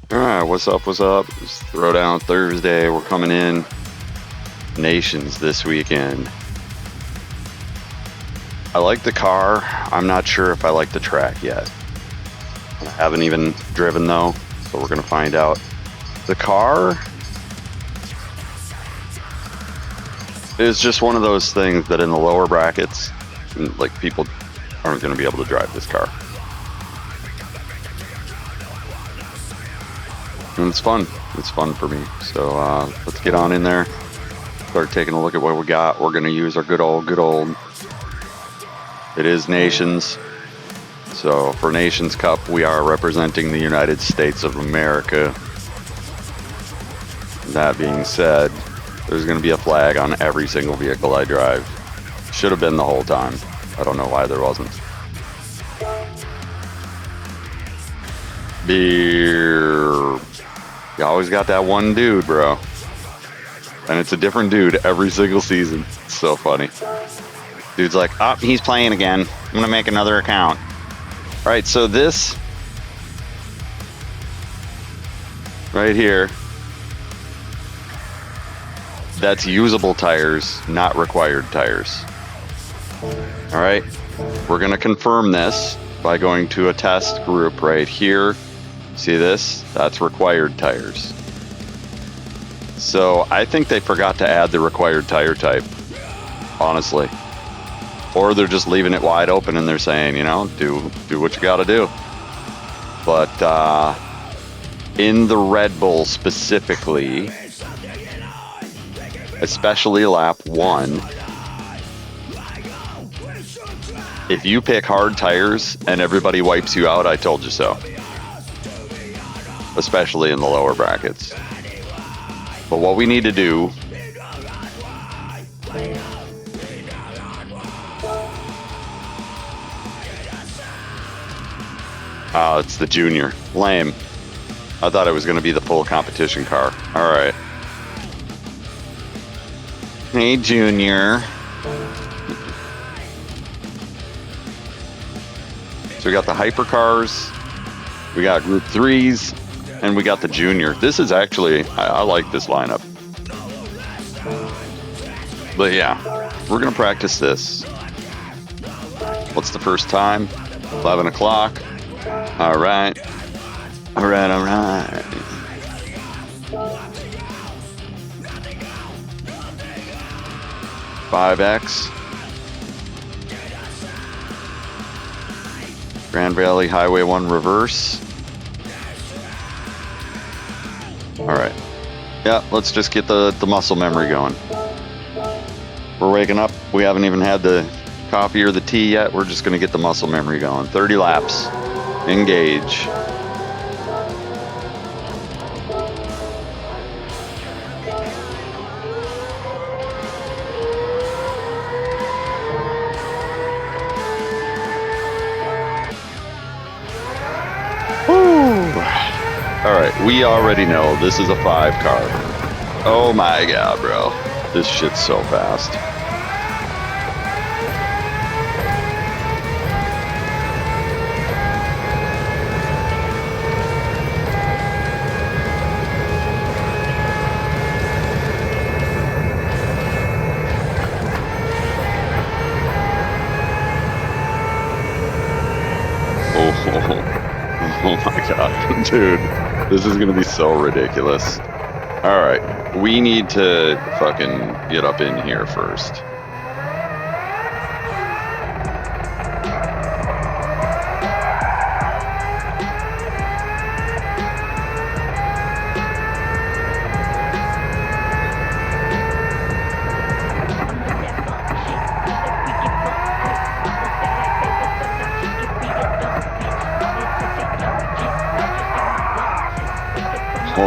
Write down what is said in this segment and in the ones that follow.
Alright, what's up, what's up? It's Throwdown Thursday. We're coming in Nations this weekend. I like the car. I'm not sure if I like the track yet. I haven't even driven though, so we're going to find out. The car is just one of those things that in the lower brackets, like, people aren't going to be able to drive this car. And it's fun. It's fun for me. So let's get on in there. Start taking a look at what we got. We're going to use our good old. It is Nations. So for Nations Cup, we are representing the United States of America. That being said, there's going to be a flag on every single vehicle I drive. Should have been the whole time. I don't know why there wasn't. Beer. You always got that one dude, bro. And it's a different dude every single season. It's so funny. Dude's like, oh, he's playing again. I'm going to make another account. All right, so this right here, that's usable tires, not required tires. All right, we're going to confirm this by going to a test group right here. See this? That's required tires. So I think they forgot to add the required tire type, honestly. Or they're just leaving it wide open and they're saying, you know, do what you got to do. But in the Red Bull specifically, especially lap 1, if you pick hard tires and everybody wipes you out, I told you so. Especially in the lower brackets. But what we need to do it's the Junior. Lame. I thought it was going to be the full competition car. Alright. Hey, Junior. So we got the hypercars, we got Group 3s, and we got the Junior. This is actually, I like this lineup. But yeah, we're going to practice this. What's the first time? 11 o'clock. All right. 5X. Grand Valley Highway 1 reverse. Alright. Yeah, let's just get the muscle memory going. We're waking up. We haven't even had the coffee or the tea yet. We're just going to get the muscle memory going. 30 laps. Engage. Alright, we already know this is a 5 car. Oh my god, bro. This shit's so fast. Oh my god, dude. This is going to be so ridiculous. Alright, we need to fucking get up in here first.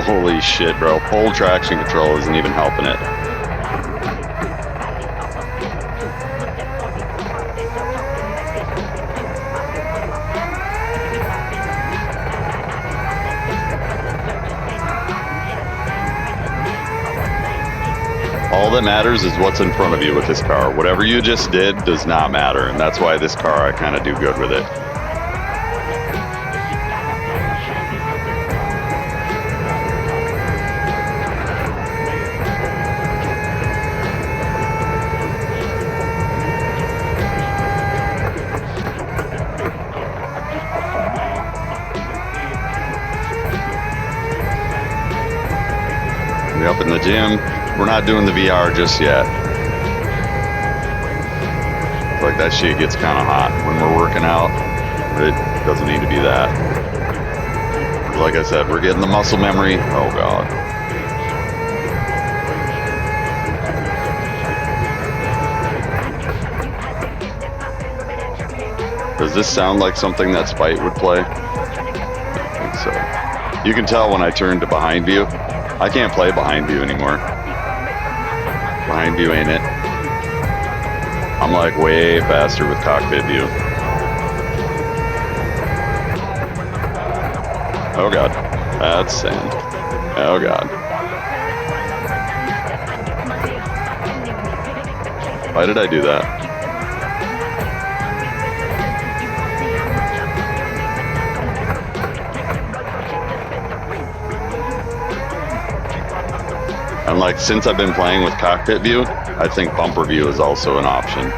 Holy shit, bro. Pole traction control isn't even helping it. All that matters is what's in front of you with this car. Whatever you just did does not matter, and that's why this car, I kind of do good with it. Up in the gym. We're not doing the VR just yet. Like that shit gets kind of hot when we're working out. It doesn't need to be that. Like I said, we're getting the muscle memory. Oh god. Does this sound like something that Spite would play? I think so. You can tell when I turn to behind view. I can't play behind view anymore. Behind view ain't it. I'm like way faster with cockpit view. Oh god. That's sand. Oh god. Why did I do that? And like, since I've been playing with cockpit view, I think bumper view is also an option.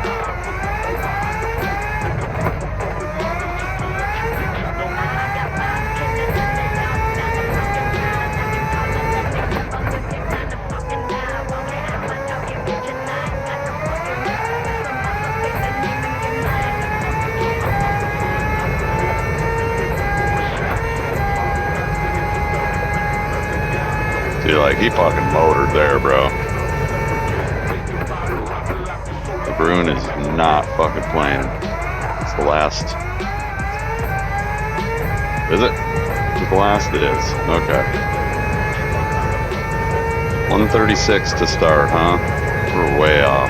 See, like, he fucking motored there, bro. The Bruin is not fucking playing. It's the last. Is it? Is it the last? It is. Okay. 136 to start, huh? We're way off.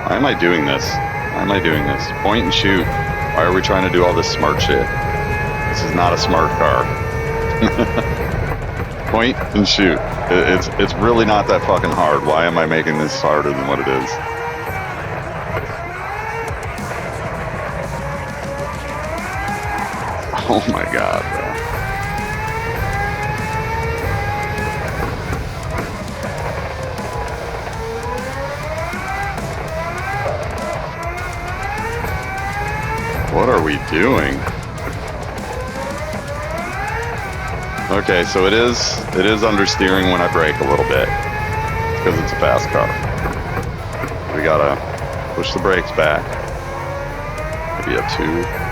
Why am I doing this? Why am I doing this? Point and shoot. Why are we trying to do all this smart shit? This is not a smart car. Point and shoot. It's really not that fucking hard. Why am I making this harder than what it is? Oh my god, bro. What are we doing? Okay, so it is understeering when I brake a little bit because it's a fast car. We gotta push the brakes back. Maybe a 2.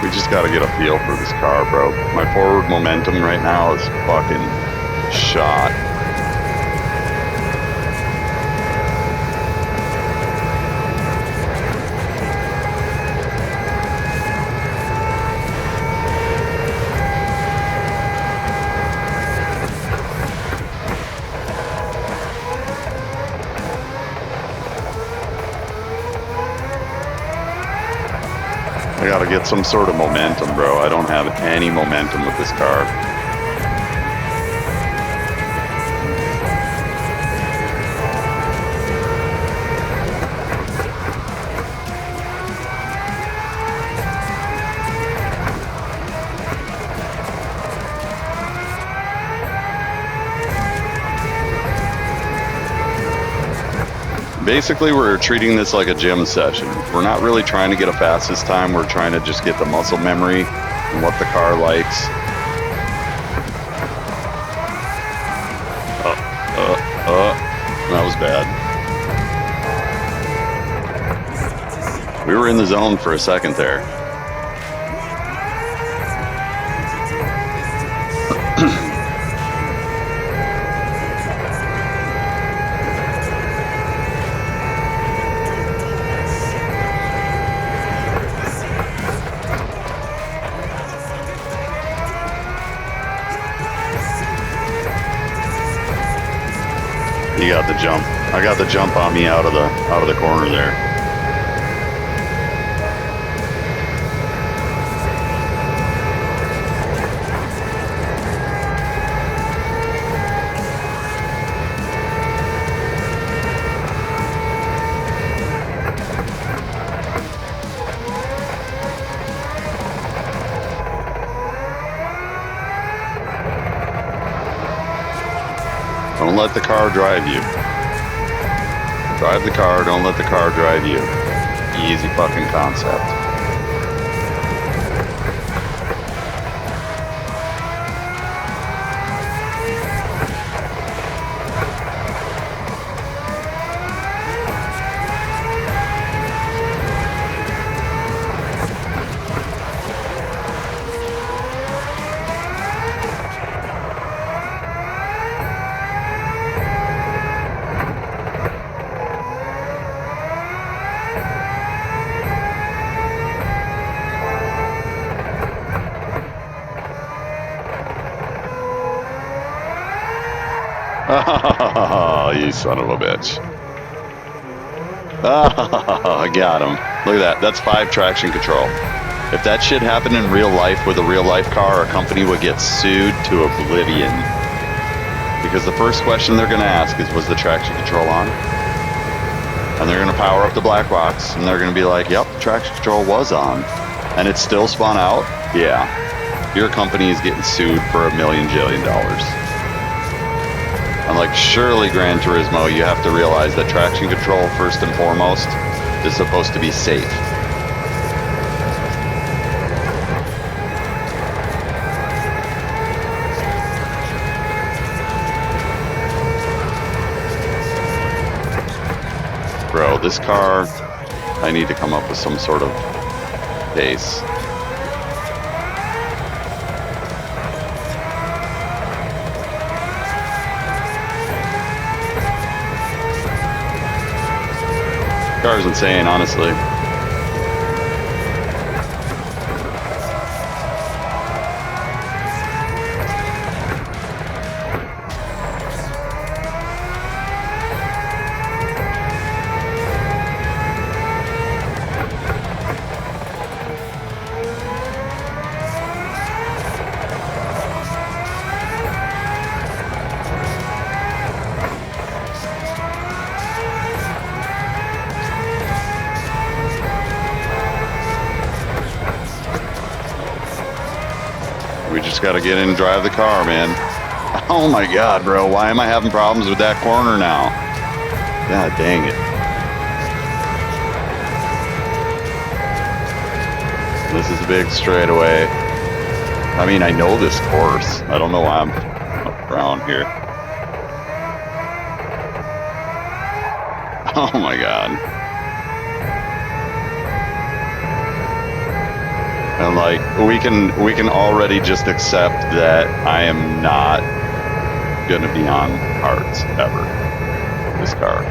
We just gotta get a feel for this car, bro. My forward momentum right now is fucking shot. I gotta get some sort of momentum, bro. I don't have any momentum with this car. Basically, we're treating this like a gym session. We're not really trying to get a fastest time. We're trying to just get the muscle memory and what the car likes. That was bad. We were in the zone for a second there. You got the jump. I got the jump on me out of the corner there. Don't let the car drive you. Drive the car, don't let the car drive you. Easy fucking concept. Oh, you son of a bitch. Oh, I got him. Look at that. That's 5 traction control. If that shit happened in real life with a real life car, our company would get sued to oblivion. Because the first question they're going to ask is, was the traction control on? And they're going to power up the black box, and they're going to be like, yep, the traction control was on. And it still spun out? Yeah. Your company is getting sued for $1 million jillion. I'm like, surely Gran Turismo, you have to realize that traction control, first and foremost, is supposed to be safe. Bro, this car, I need to come up with some sort of pace. Car's insane, honestly. We just got to get in and drive the car, man. Oh my God, bro. Why am I having problems with that corner now? God dang it. This is a big straightaway. I mean, I know this course. I don't know why I'm around here. Oh my God. And like, we can already just accept that I am not gonna be on hards ever. This car.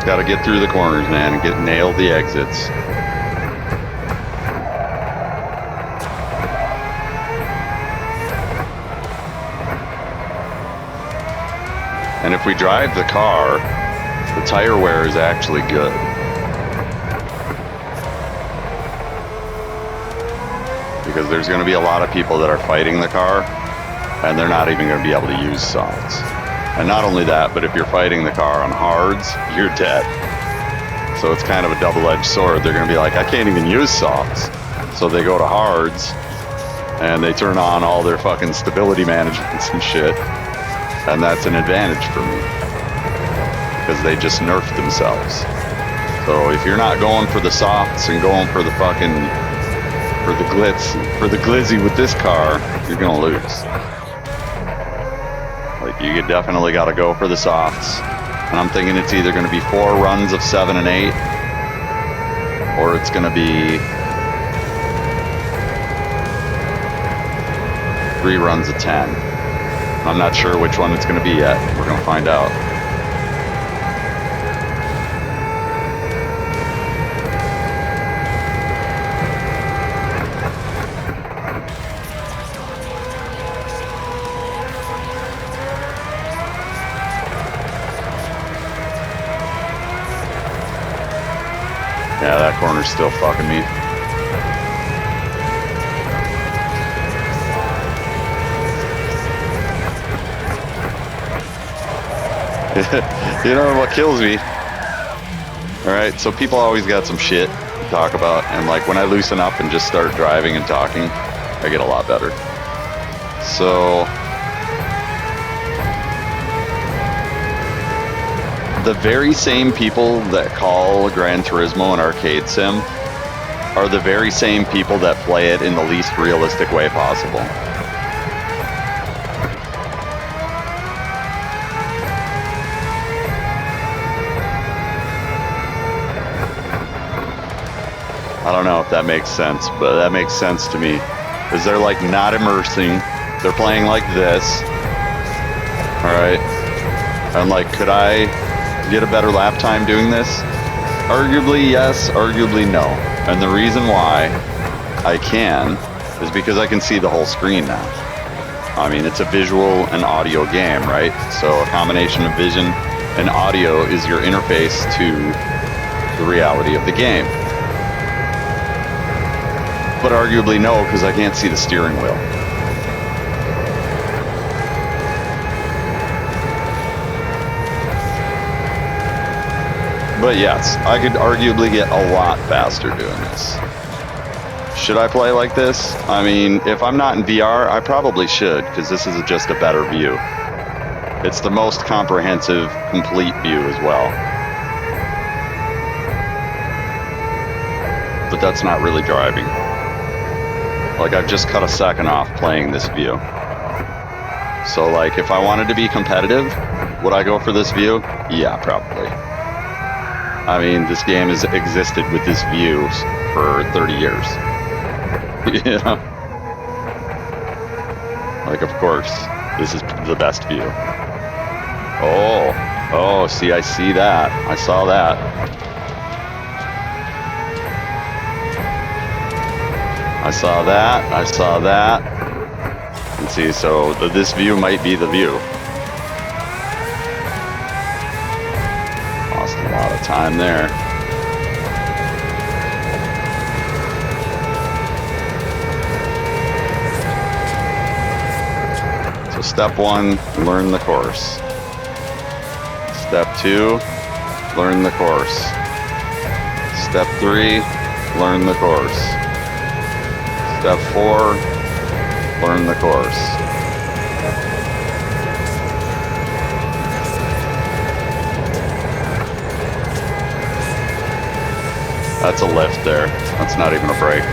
got to get through the corners, man, and nail the exits. And if we drive the car, the tire wear is actually good. Because there's going to be a lot of people that are fighting the car, and they're not even going to be able to use softs. And not only that, but if you're fighting the car on hards, you're dead. So it's kind of a double-edged sword. They're going to be like, I can't even use softs. So they go to hards, and they turn on all their fucking stability managements and shit. And that's an advantage for me. Because they just nerfed themselves. So if you're not going for the softs and going for the fucking, for the glitz, for the glizzy with this car, you're gonna lose. Like, you definitely gotta go for the softs. And I'm thinking it's either gonna be 4 runs of 7 and 8, or it's gonna be 3 runs of 10. I'm not sure which one it's gonna be yet. We're gonna find out. Yeah, that corner's still fucking me. You know what kills me? Alright, so people always got some shit to talk about, and like when I loosen up and just start driving and talking, I get a lot better. So the very same people that call Gran Turismo an arcade sim are the very same people that play it in the least realistic way possible. I don't know if that makes sense, but that makes sense to me. Because they're like not immersing. They're playing like this. Alright. And like, could I get a better lap time doing this? Arguably yes, arguably no. And the reason why I can is because I can see the whole screen now. I mean, it's a visual and audio game, right? So a combination of vision and audio is your interface to the reality of the game. But arguably no, because I can't see the steering wheel. But yes, I could arguably get a lot faster doing this. Should I play like this? I mean, if I'm not in VR, I probably should, because this is just a better view. It's the most comprehensive, complete view as well. But that's not really driving. Like, I've just cut a second off playing this view. So, like, if I wanted to be competitive, would I go for this view? Yeah, probably. I mean, this game has existed with this view for 30 years. Yeah. Like, of course, this is the best view. Oh, see, I see that. I saw that. I saw that, I saw that. And see, so this view might be the view. Lost a lot of time there. So step 1, learn the course. Step 2, learn the course. Step 3, learn the course. Step 4, learn the course. That's a lift there. That's not even a brake.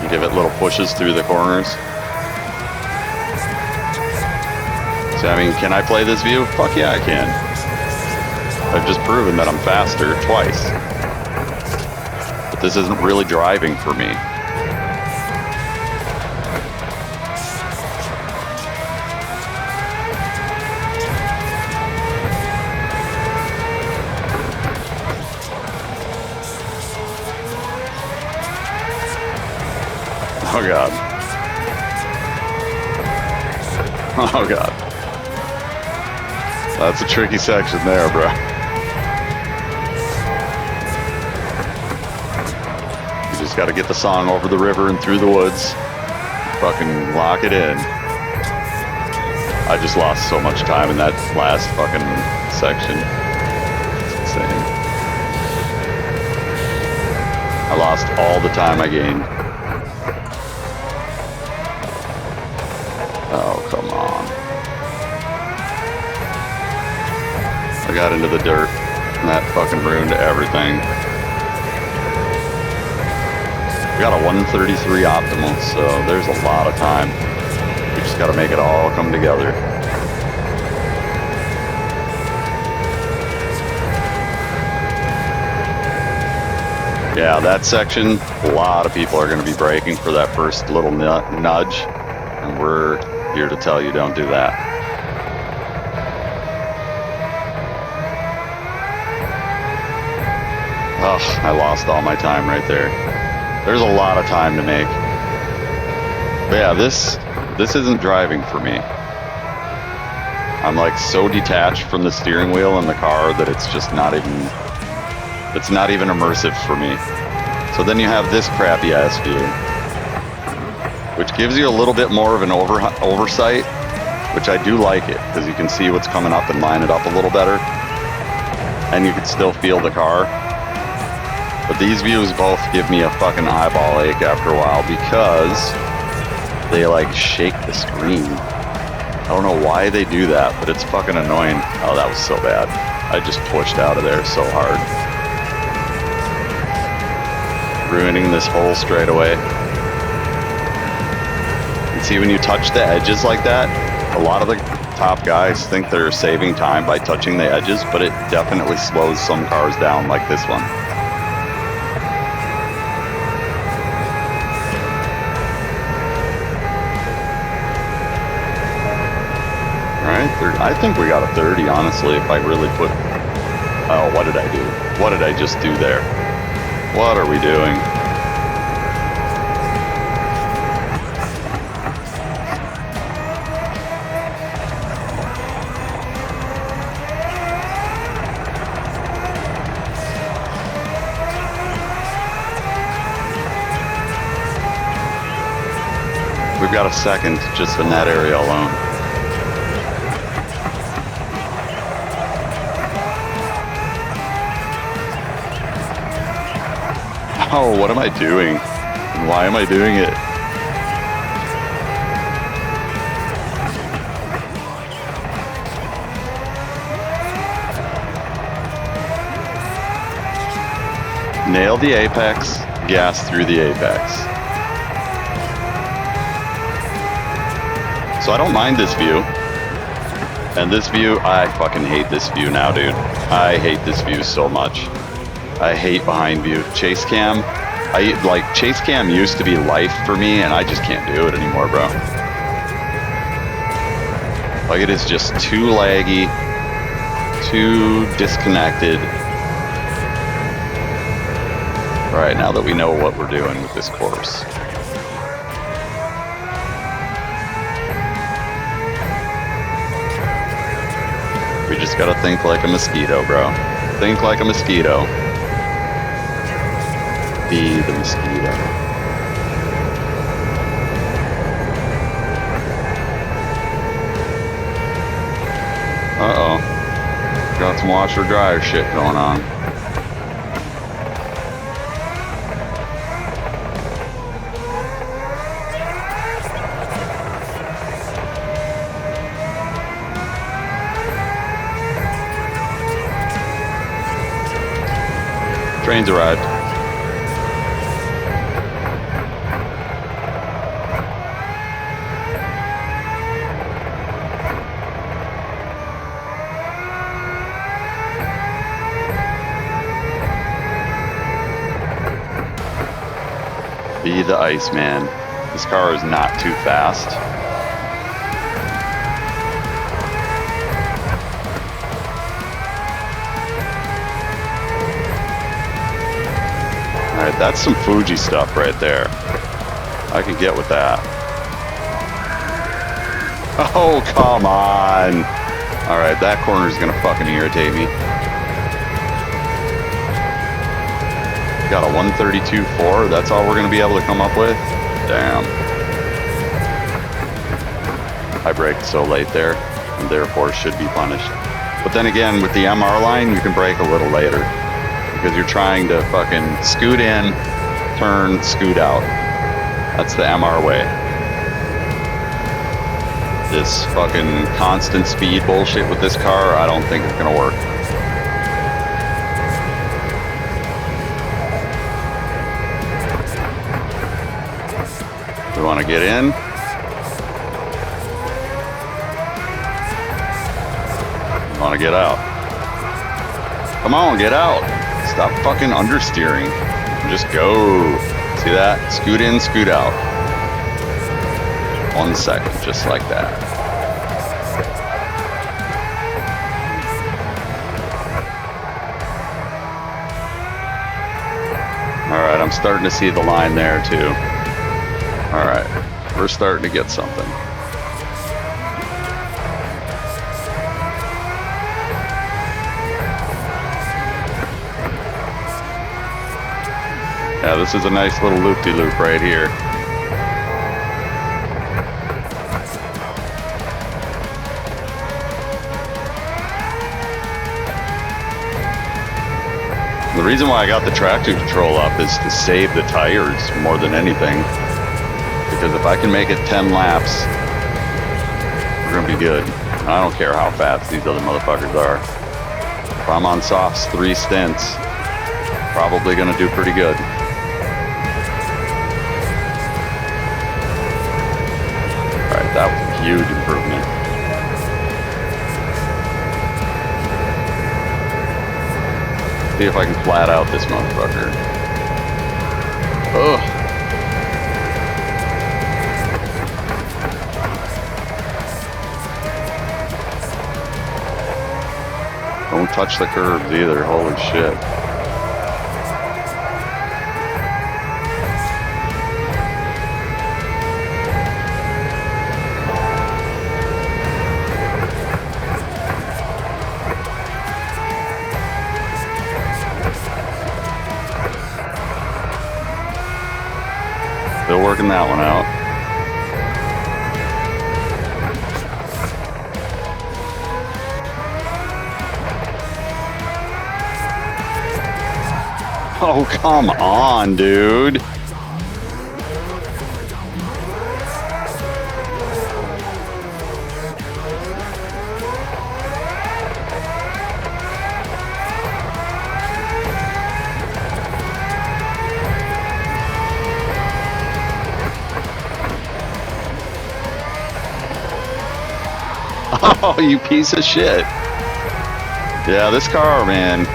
You give it little pushes through the corners. I mean, can I play this view? Fuck yeah, I can. I've just proven that I'm faster twice. But this isn't really driving for me. Oh god. Oh god. That's a tricky section there, bro. You just gotta get the song over the river and through the woods. Fucking lock it in. I just lost so much time in that last fucking section. It's insane. I lost all the time I gained. Oh, come on. I got into the dirt, and that fucking ruined everything. We got a 133 optimal, so there's a lot of time. We just gotta make it all come together. Yeah, that section, a lot of people are gonna be braking for that first little nudge, and we're here to tell you don't do that. Oh, I lost all my time right there. There's a lot of time to make. But yeah, this isn't driving for me. I'm like so detached from the steering wheel and the car that it's just not even immersive for me. So then you have this crappy ass view, which gives you a little bit more of an oversight, which I do like it, because you can see what's coming up and line it up a little better, and you can still feel the car. But these views both give me a fucking eyeball ache after a while because they like shake the screen. I don't know why they do that, but it's fucking annoying. Oh, that was so bad. I just pushed out of there so hard. Ruining this whole straightaway. And see, when you touch the edges like that, a lot of the top guys think they're saving time by touching the edges, but it definitely slows some cars down like this one. I think we got a 30, honestly, if I really put... Oh, what did I do? What did I just do there? What are we doing? We've got a second just in that area alone. Oh, what am I doing? And why am I doing it? Nail the apex, gas through the apex. So I don't mind this view. And this view, I fucking hate this view now, dude. I hate this view so much. I hate behind view. Chase cam, chase cam used to be life for me, and I just can't do it anymore, bro. Like, it is just too laggy, too disconnected. Alright, now that we know what we're doing with this course. We just gotta think like a mosquito, bro. Think like a mosquito. Be the mosquito. Uh-oh. Got some washer dryer shit going on. Train's arrived. Be the Iceman. This car is not too fast. Alright, that's some Fuji stuff right there. I could get with that. Oh, come on. All right, that corner's gonna fucking irritate me. Got a 132.4. That's all we're gonna be able to come up with? Damn. I braked so late there, and therefore should be punished. But then again, with the MR line, you can brake a little later. Because you're trying to fucking scoot in, turn, scoot out. That's the MR way. This fucking constant speed bullshit with this car, I don't think it's gonna work. We want to get in. We want to get out. Come on, get out. Stop fucking understeering. Just go. See that? Scoot in, scoot out. 1 second, just like that. Alright, I'm starting to see the line there too. Alright, we're starting to get something. Yeah, this is a nice little loop-de-loop right here. The reason why I got the traction control up is to save the tires more than anything. Because if I can make it 10 laps, we're gonna be good. I don't care how fast these other motherfuckers are. If I'm on softs 3 stints, probably gonna do pretty good. Alright, that was a huge improvement. See if I can flat out this motherfucker. Ugh. Don't touch the curbs either, holy shit. Still working that one out. Oh, come on, dude. Oh, you piece of shit. Yeah, this car, man.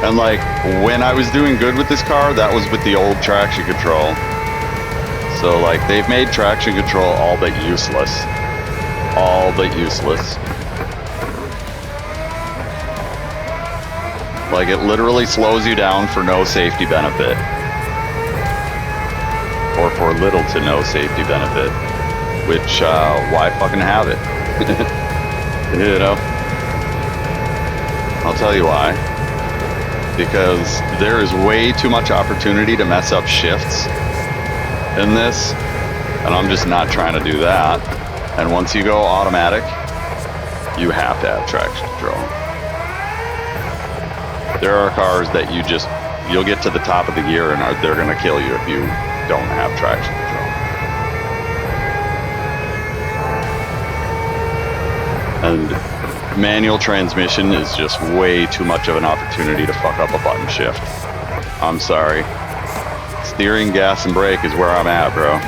And like, when I was doing good with this car, that was with the old traction control. So like, they've made traction control all but useless. All but useless. Like, it literally slows you down for no safety benefit. Or for little to no safety benefit. Which, why fucking have it? You know? I'll tell you why. Because there is way too much opportunity to mess up shifts in this, and I'm just not trying to do that. And once you go automatic, you have to have traction control. There are cars that you'll get to the top of the gear and they're going to kill you if you don't have traction control. And manual transmission is just way too much of an opportunity to fuck up a button shift. I'm sorry. Steering, gas, and brake is where I'm at, bro.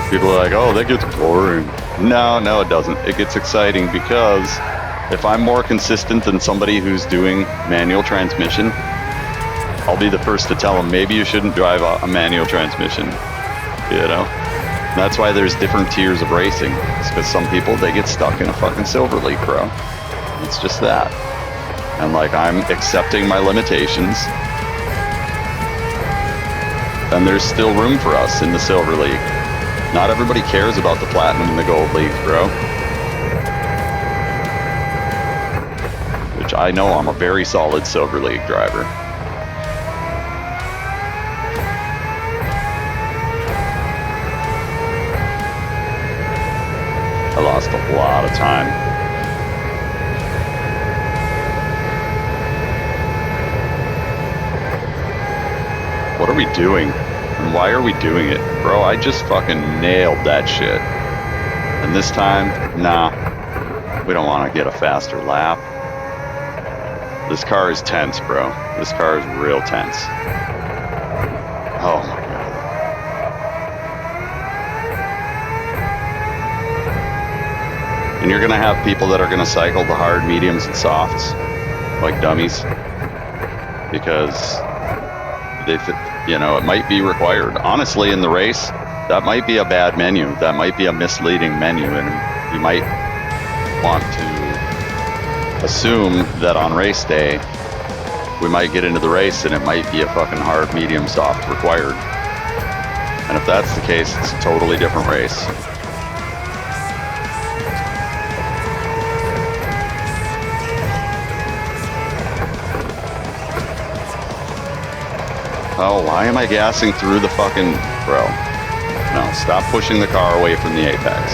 People are like, oh, that gets boring. No, it doesn't. It gets exciting because if I'm more consistent than somebody who's doing manual transmission, I'll be the first to tell them, maybe you shouldn't drive a manual transmission, you know? That's why there's different tiers of racing. It's because some people, they get stuck in a fucking silver league, bro. It's just that. And like, I'm accepting my limitations. then there's still room for us in the Silver League. Not everybody cares about the Platinum and the Gold Leagues, bro. Which I know I'm a very solid Silver League driver. I lost a lot of time. What are we doing? And why are we doing it? Bro, I just fucking nailed that shit. And this time, nah. We don't want to get a faster lap. This car is tense, bro. This car is real tense. Oh my god. And you're gonna have people that are gonna cycle the hard, mediums, and softs like dummies because they, you know, it might be required. Honestly, in the race, that might be a bad menu. That might be a misleading menu, and you might want to assume that on race day we might get into the race and it might be a fucking hard, medium, soft required. And if that's the case, it's a totally different race. Oh, why am I gassing through the fucking... Bro. No, stop pushing the car away from the apex.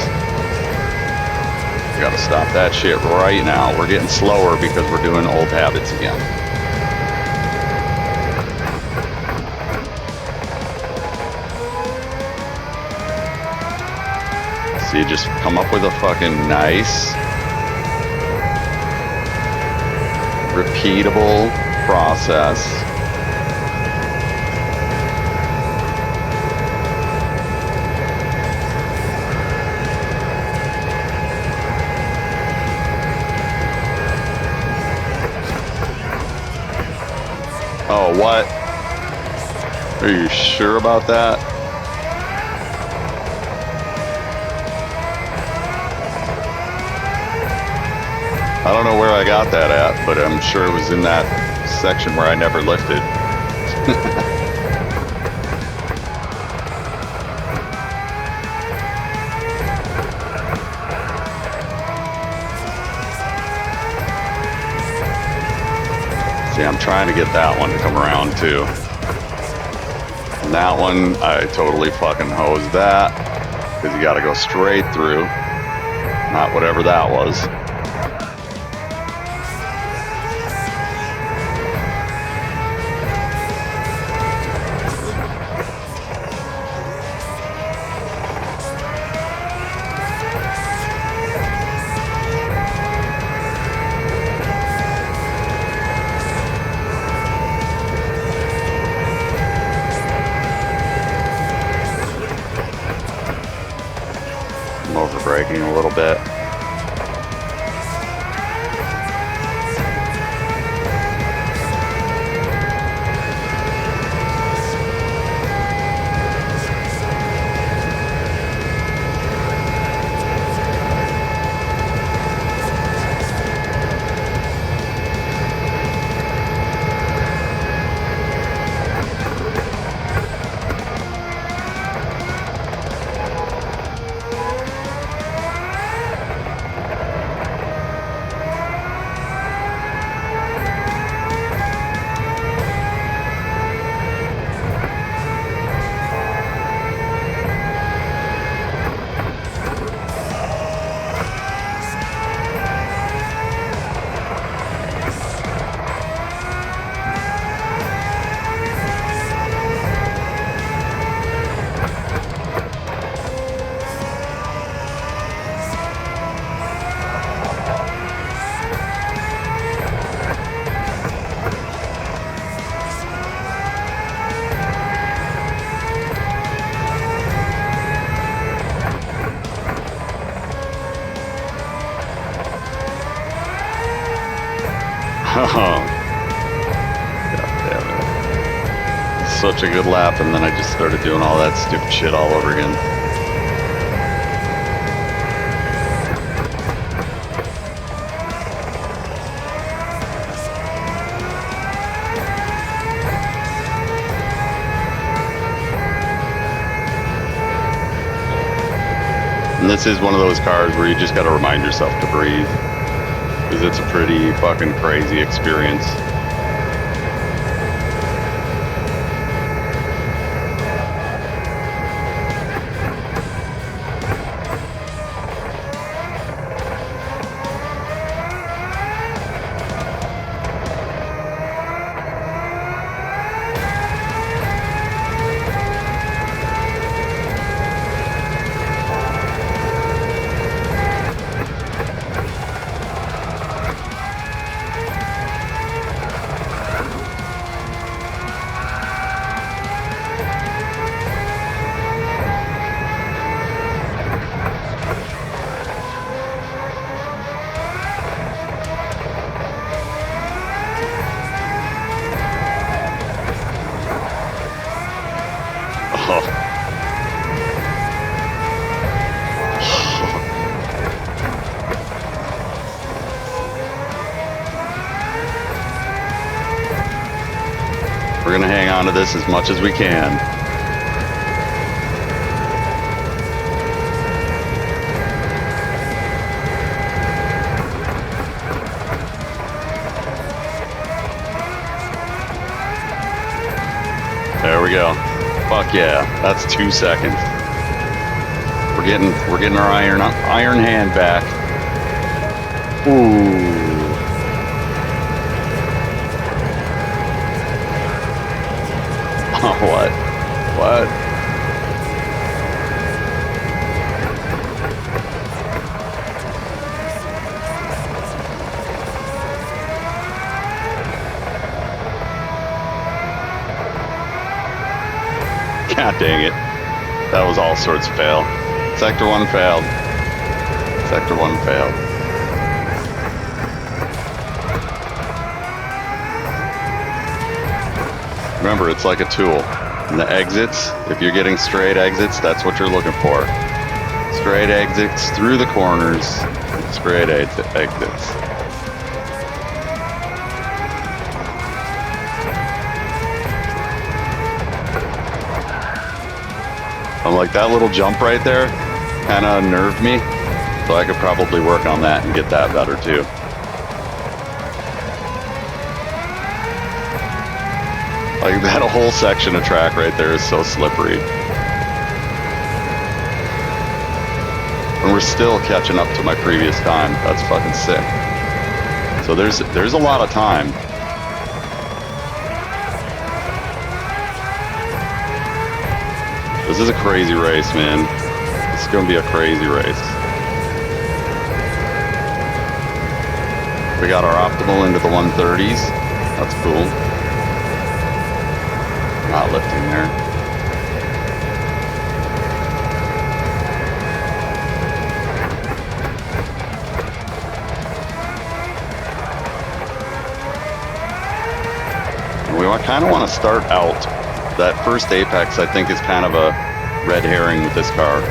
We gotta stop that shit right now. We're getting slower because we're doing old habits again. So you just come up with a fucking nice, repeatable process. Oh, what? Are you sure about that? I don't know where I got that at, but I'm sure it was in that section where I never lifted. See, I'm trying to get that one to come around too. And that one, I totally fucking hosed that. Because you gotta go straight through. Not whatever that was. Braking a little bit. Oh, god damn it. Such a good lap, and then I just started doing all that stupid shit all over again. And this is one of those cars where you just got to remind yourself to breathe, because it's a pretty fucking crazy experience. We're gonna hang on to this as much as we can. There we go. Fuck yeah, that's 2 seconds. We're getting our iron hand back. Ooh. Oh, what? What? God dang it. That was all sorts of fail. Sector 1 failed. Sector 1 failed. Remember, it's like a tool. And the exits, if you're getting straight exits, that's what you're looking for. Straight exits through the corners. Straight exits. I'm like, that little jump right there kind of unnerved me. So I could probably work on that and get that better too. Like that whole section of track right there is so slippery. And we're still catching up to my previous time. That's fucking sick. So there's a lot of time. This is a crazy race, man. It's gonna be a crazy race. We got our optimal into the 130s. That's cool. Not lifting there. We kind of want to start out. That first apex, I think, is kind of a red herring with this car.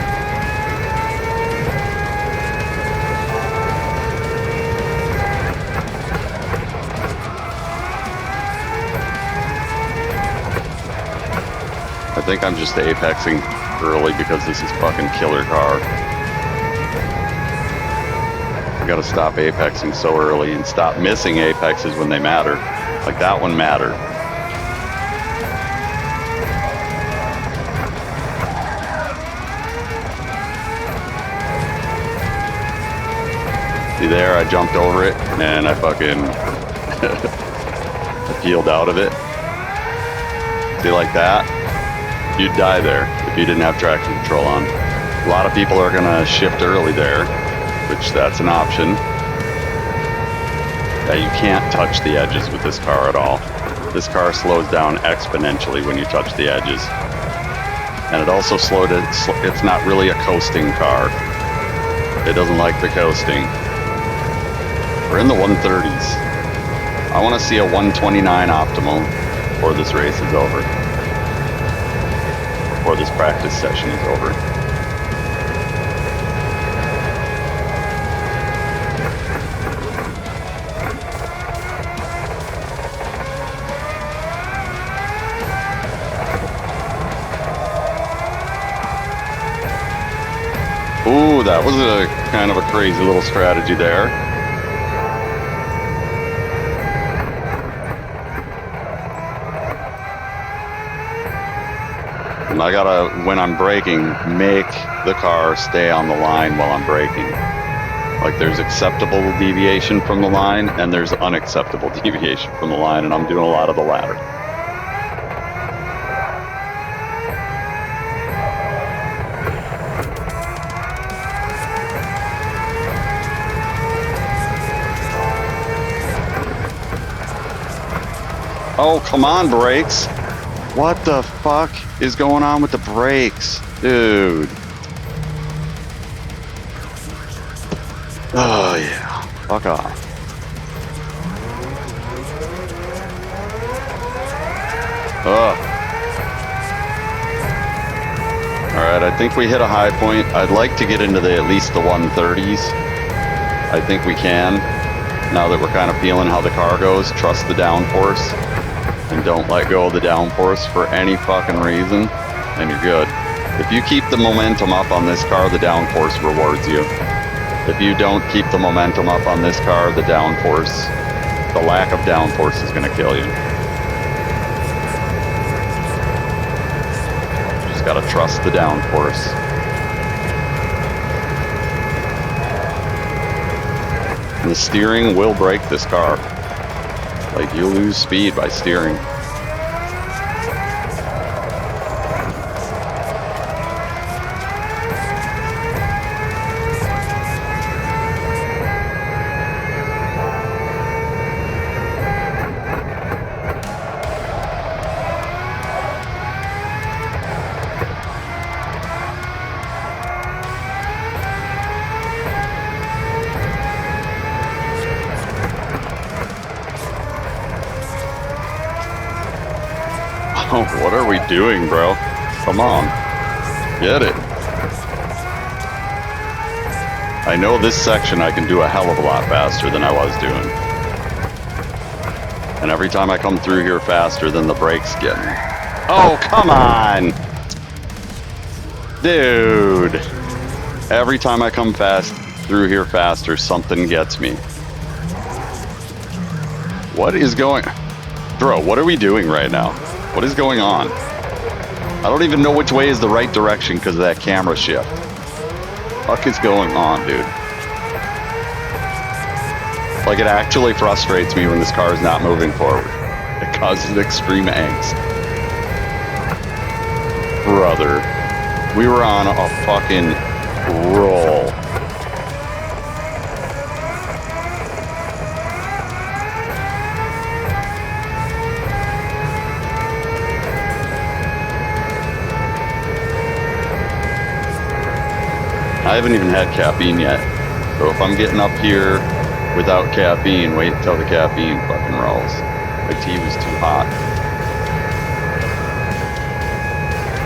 I think I'm just apexing early because this is fucking killer car. I gotta stop apexing so early and stop missing apexes when they matter. Like that one mattered. See there, I jumped over it and I fucking I peeled out of it. See, like that? You'd die there if you didn't have traction control on. A lot of people are gonna shift early there, which that's an option. Yeah, you can't touch the edges with this car at all. This car slows down exponentially when you touch the edges. And it also slowed it. It's not really a coasting car. It doesn't like the coasting. We're in the 130s. I want to see a 129 optimal before this race is over. Before this practice session is over. Ooh, that was a kind of a crazy little strategy there. And I gotta, when I'm braking, make the car stay on the line while I'm braking. Like there's acceptable deviation from the line and there's unacceptable deviation from the line, and I'm doing a lot of the latter. Oh, come on, brakes. What the fuck is going on with the brakes? Dude. Oh, yeah. Fuck off. Ugh. Alright, I think we hit a high point. I'd like to get into at least the 130s. I think we can. Now that we're kind of feeling how the car goes, trust the downforce. And don't let go of the downforce for any fucking reason, and you're good. If you keep the momentum up on this car, the downforce rewards you. If you don't keep the momentum up on this car, the downforce, the lack of downforce is going to kill you. Just got to trust the downforce. And the steering will break this car. Like, you'll lose speed by steering. Oh, what are we doing, bro? Come on. Get it. I know this section I can do a hell of a lot faster than I was doing. And every time I come through here faster, then the brakes get me. Oh, come on! Dude! Every time I come through here faster, something gets me. What is going... Bro, what are we doing right now? What is going on? I don't even know which way is the right direction because of that camera shift. What is going on, dude? Like, it actually frustrates me when this car is not moving forward. It causes extreme angst. Brother, we were on a fucking roll. I haven't even had caffeine yet. So if I'm getting up here without caffeine, wait until the caffeine fucking rolls. My tea was too hot.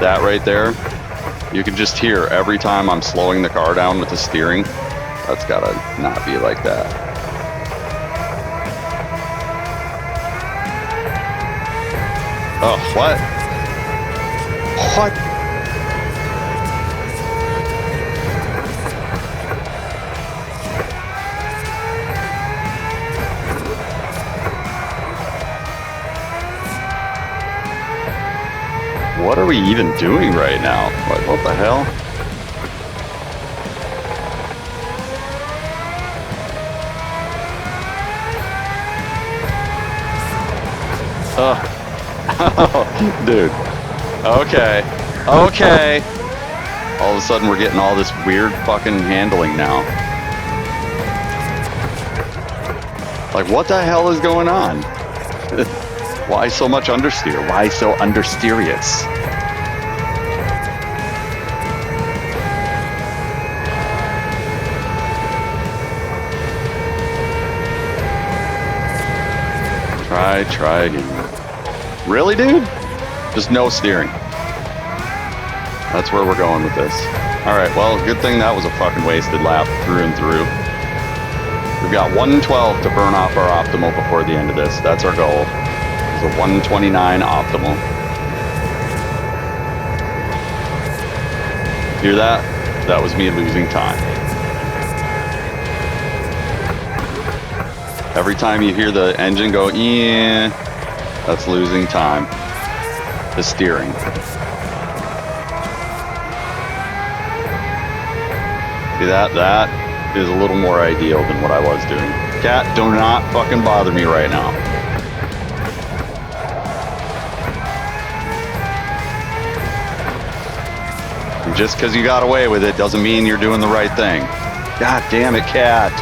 That right there, you can just hear every time I'm slowing the car down with the steering. That's gotta not be like that. Oh, what? What? What are we even doing right now? Like, what the hell? Oh, dude. Okay. Okay. All of a sudden, we're getting all this weird fucking handling now. Like, what the hell is going on? Why so much understeer? Why so understeerious? Try again. Really, dude? Just no steering. That's where we're going with this. Alright, well, good thing that was a fucking wasted lap through and through. We've got 112 to burn off our optimal before the end of this. That's our goal. It's a 129 optimal. Hear that? That was me losing time. Every time you hear the engine go, yeah, that's losing time. The steering. See that? That is a little more ideal than what I was doing. Cat, do not fucking bother me right now. And just because you got away with it doesn't mean you're doing the right thing. God damn it, Cat.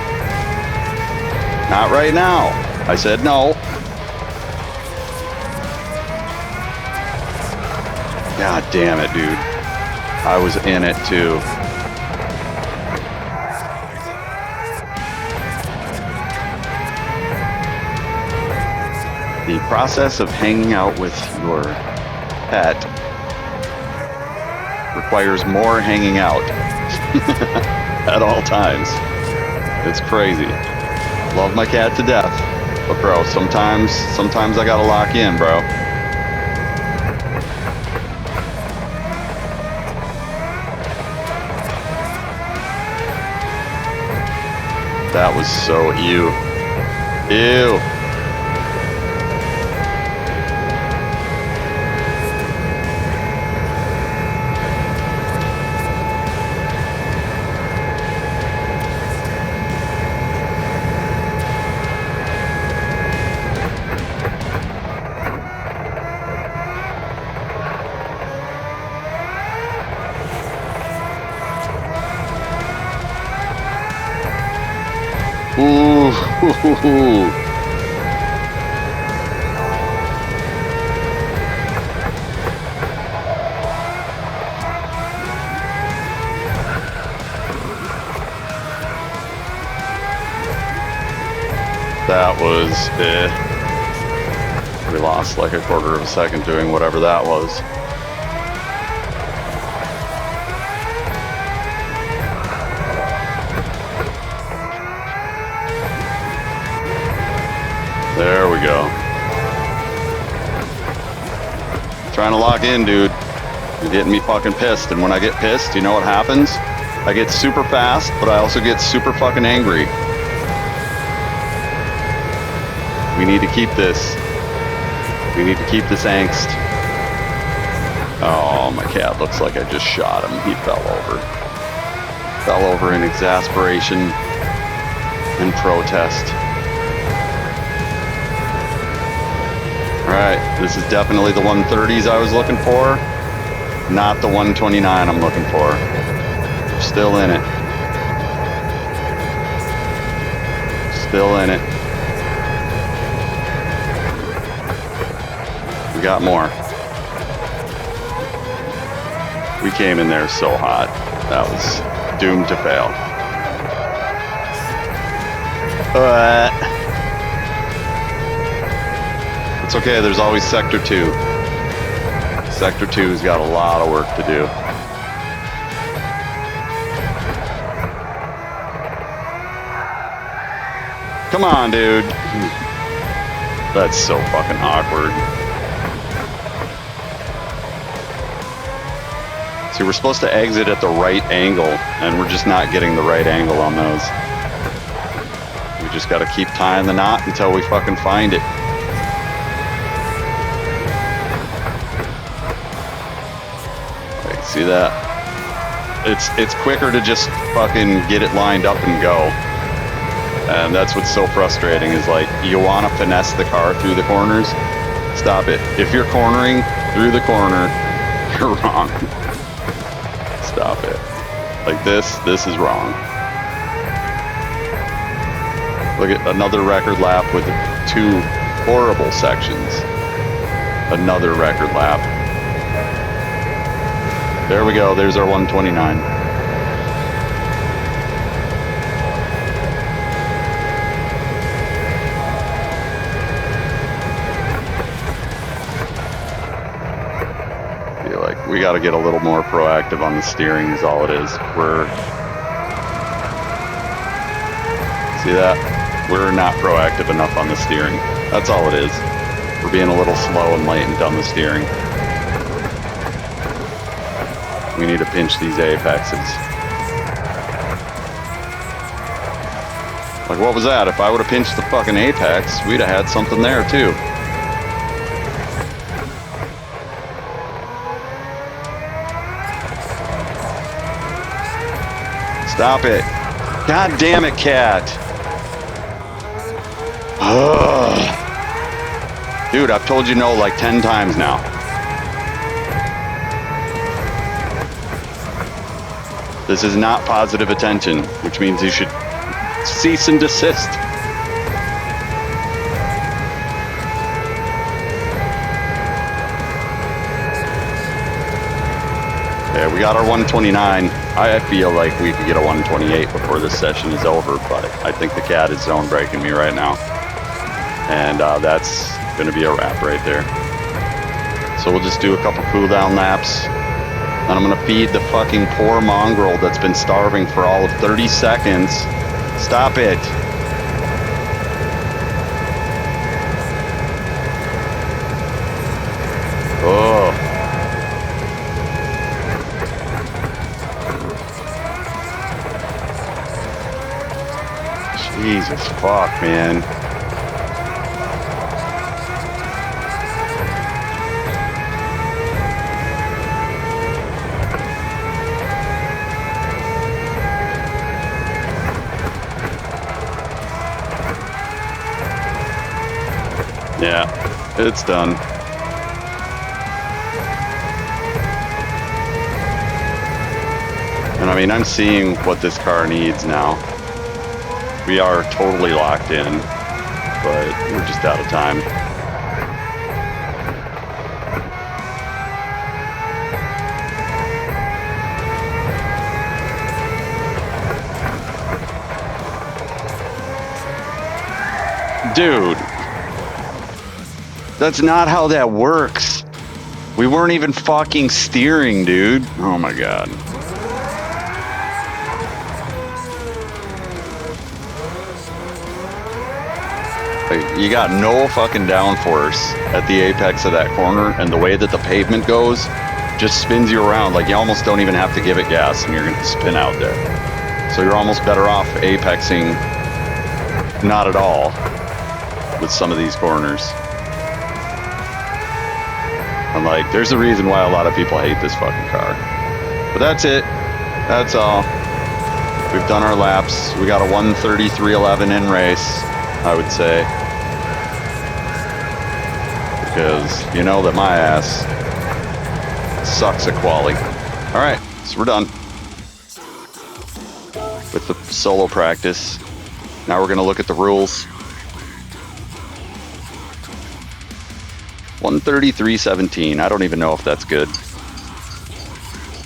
Not right now. I said no. God damn it, dude. I was in it too. The process of hanging out with your pet requires more hanging out at all times. It's crazy. Love my cat to death, but bro, sometimes I gotta lock in, bro. That was so ew. Ew. Ooh. That was we lost like a quarter of a second doing whatever that was. There we go. Trying to lock in, dude. You're getting me fucking pissed, and when I get pissed, you know what happens? I get super fast, but I also get super fucking angry. We need to keep this. We need to keep this angst. Oh, my cat looks like I just shot him. He fell over. Fell over in exasperation and protest. Alright, this is definitely the 130s I was looking for. Not the 129 I'm looking for. Still in it. Still in it. We got more. We came in there so hot. That was doomed to fail. But it's okay, there's always Sector 2. Sector 2's got a lot of work to do. Come on, dude. That's so fucking awkward. See, we're supposed to exit at the right angle, and we're just not getting the right angle on those. We just gotta keep tying the knot until we fucking find it. Okay, see that? It's quicker to just fucking get it lined up and go. And that's what's so frustrating is like, you want to finesse the car through the corners. Stop it. If you're cornering through the corner, you're wrong. Stop it. Like this is wrong. Look at another record lap with 2 horrible sections. Another record lap. There we go. There's our 129. We got to get a little more proactive on the steering is all it is. See that? We're not proactive enough on the steering. That's all it is. We're being a little slow and latent on the steering. We need to pinch these apexes. Like, what was that? If I would have pinched the fucking apex, we'd have had something there, too. Stop it. God damn it, cat. Ugh. Dude, I've told you no like 10 times now. This is not positive attention, which means you should cease and desist. Yeah, we got our 129. I feel like we could get a 128 before this session is over, but I think the cat is zone breaking me right now. And that's going to be a wrap right there. So we'll just do a couple cooldown laps. And I'm going to feed the fucking poor mongrel that's been starving for all of 30 seconds. Stop it. Oh. Jesus fuck, man. Yeah, it's done. And I mean, I'm seeing what this car needs now. We are totally locked in, but we're just out of time. Dude, that's not how that works. We weren't even fucking steering, dude. Oh my god. Like, you got no fucking downforce at the apex of that corner, and the way that the pavement goes just spins you around. Like, you almost don't even have to give it gas and you're gonna spin out there. So you're almost better off apexing not at all with some of these corners. And like, there's a reason why a lot of people hate this fucking car. But that's it. That's all. We've done our laps. We got a 1:33.11 in race, I would say. Because you know that my ass sucks at quali. Alright, so we're done with the solo practice. Now we're going to look at the rules. 1:33.17. I don't even know if that's good.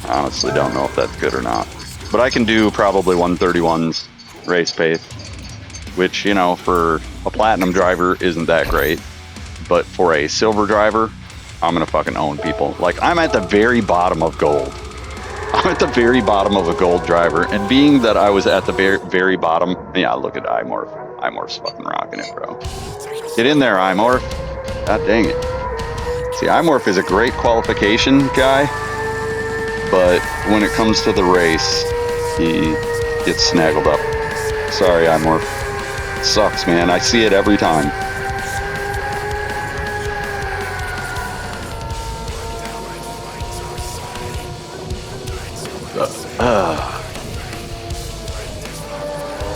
I honestly don't know if that's good or not. But I can do probably 1:31's race pace, which, you know, for a platinum driver isn't that great. But for a silver driver, I'm going to fucking own people. Like, I'm at the very bottom of gold. I'm at the very bottom of a gold driver. And being that I was at the very bottom, yeah, look at iMorph. iMorph's fucking rocking it, bro. Get in there, iMorph. God dang it. See, iMorph is a great qualification guy, but when it comes to the race, he gets snaggled up. Sorry, iMorph. It sucks, man. I see it every time.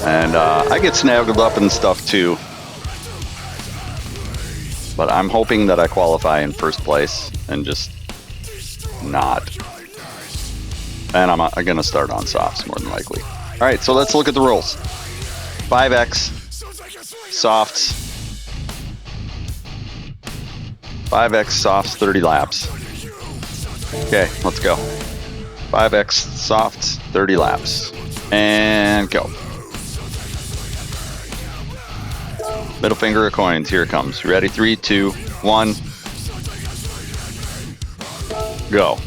And I get snaggled up and stuff too. But I'm hoping that I qualify in first place and just not. And I'm going to start on softs more than likely. All right, so let's look at the rules. 5X, softs. 5X, softs, 30 laps. Okay, let's go. 5X, softs, 30 laps. And go. Middle finger of coins. Here it comes. You ready? 3, 2, 1. Go.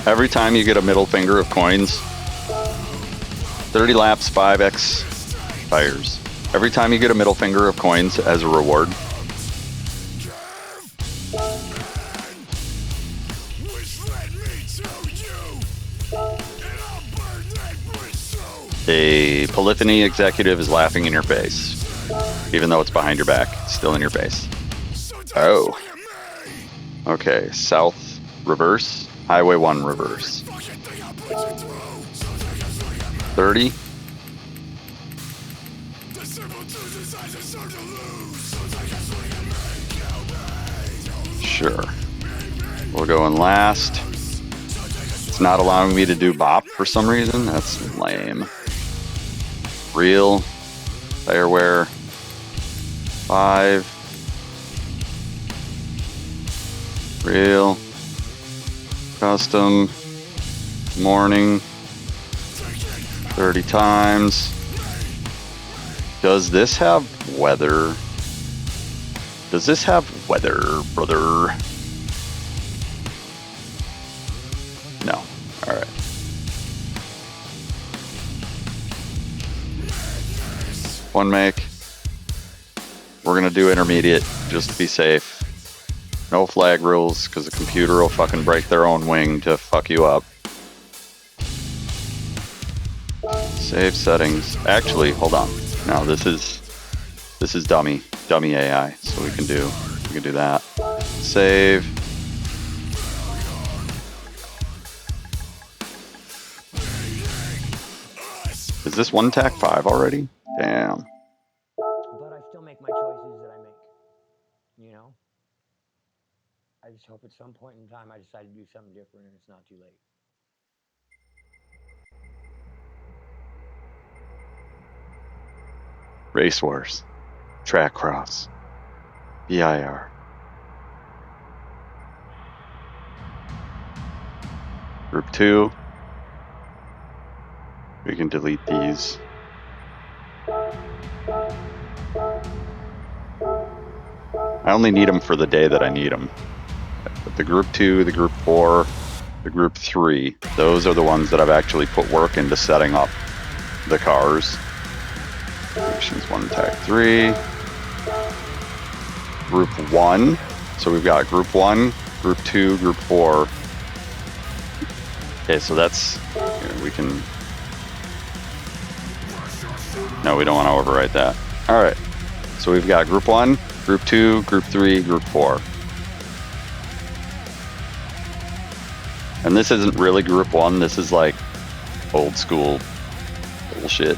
Every time you get a middle finger of coins, 30 laps, 5x tires. Every time you get a middle finger of coins as a reward, a polyphony executive is laughing in your face. Even though it's behind your back, it's still in your face. Oh. Okay, south reverse, highway 1 reverse. 30. Sure. We'll go in last. It's not allowing me to do bop for some reason. That's lame. Real. Tire wear. 5. Real. Custom. Morning. 30 times. Does this have weather? Does this have weather, brother? No. All right. One make. We're gonna do intermediate just to be safe. No flag rules, because the computer will fucking break their own wing to fuck you up. Save settings. Actually, hold on. No, this is dummy AI. So we can do that. Save. Is this one tack 5 already? Damn. But I still make my choices that I make. You know? I just hope at some point in time I decide to do something different and it's not too late. Race Wars. Track Cross. BIR. Group 2. We can delete these. I only need them for the day that I need them. But the Group 2, the Group 4, the Group 3, those are the ones that I've actually put work into setting up the cars. Stations 1, Tech 3. Group 1. So we've got Group 1, Group 2, Group 4. Okay, so that's... we can... No, we don't want to overwrite that. Alright. So we've got Group 1, Group 2, Group 3, Group 4. And this isn't really Group 1. This is like old school bullshit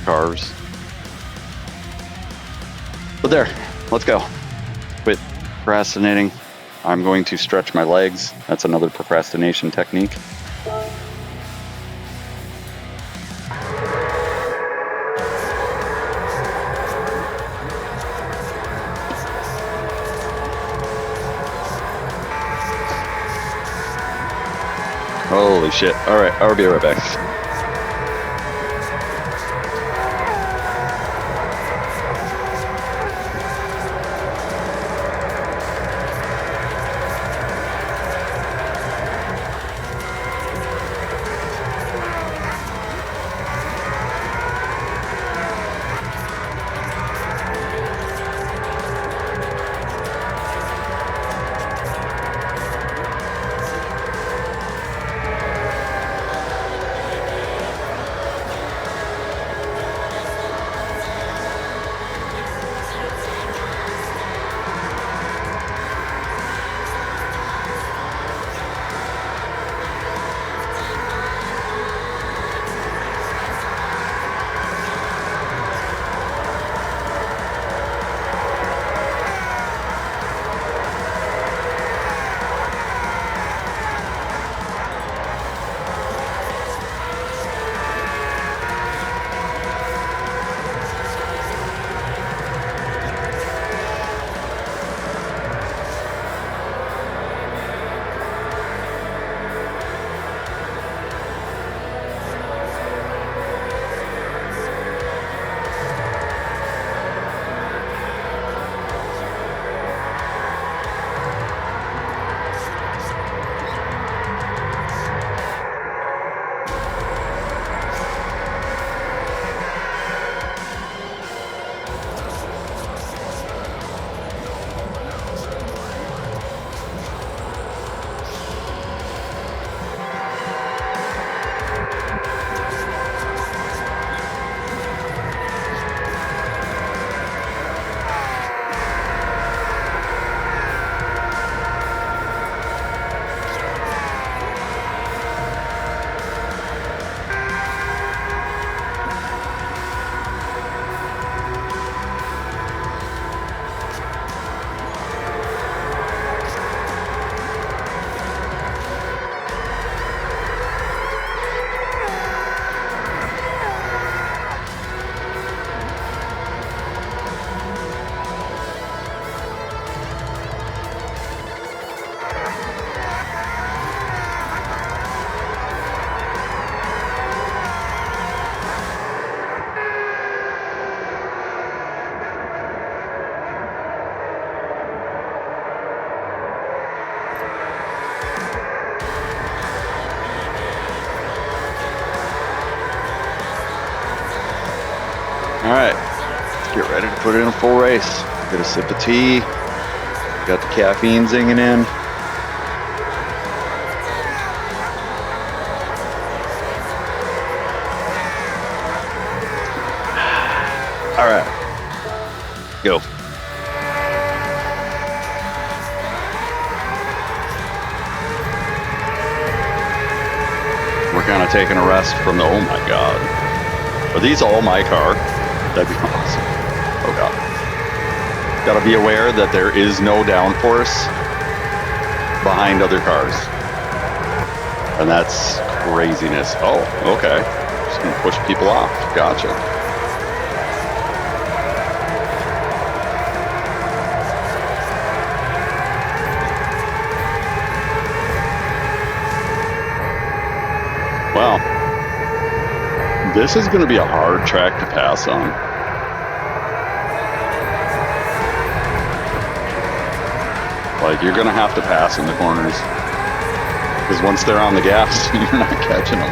cars. But there, let's go. Quit procrastinating. I'm going to stretch my legs. That's another procrastination technique. Holy shit. Alright, I'll be right back. All right, let's get ready to put in a full race. Get a sip of tea. Got the caffeine zinging in. All right, go. We're kind of taking a rest from the, oh my God. Are these all my car? That'd be awesome. Oh God. Gotta be aware that there is no downforce behind other cars. And that's craziness. Oh, okay. Just gonna push people off. Gotcha. Wow. This is going to be a hard track to pass on. Like, you're going to have to pass in the corners. Because once they're on the gas, you're not catching them.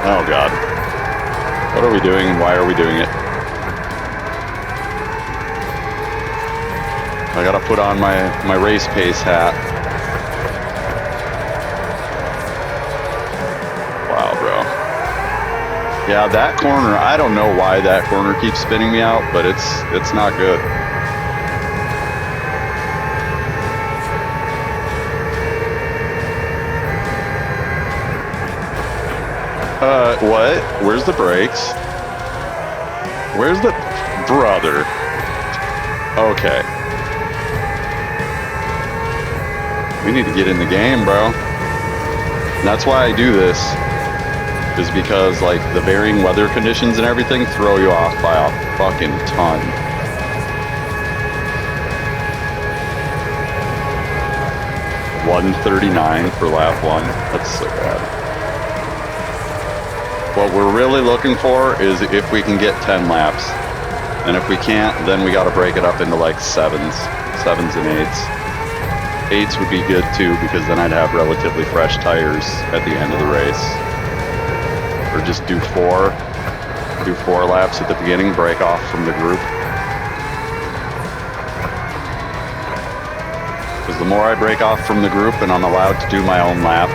Oh, God. What are we doing and why are we doing it? I gotta put on my race pace hat. Wow, bro. Yeah, that corner, I don't know why that corner keeps spinning me out, but it's not good. What? Where's the brakes? Where's the brother? Okay. We need to get in the game, bro. And that's why I do this, is because like the varying weather conditions and everything throw you off by a fucking ton. $139 for lap 1. That's so bad. What we're really looking for is if we can get 10 laps. And if we can't, then we gotta break it up into like sevens and eights. Eights would be good too, because then I'd have relatively fresh tires at the end of the race. Or just do four laps at the beginning, break off from the group. Because the more I break off from the group and I'm allowed to do my own lap,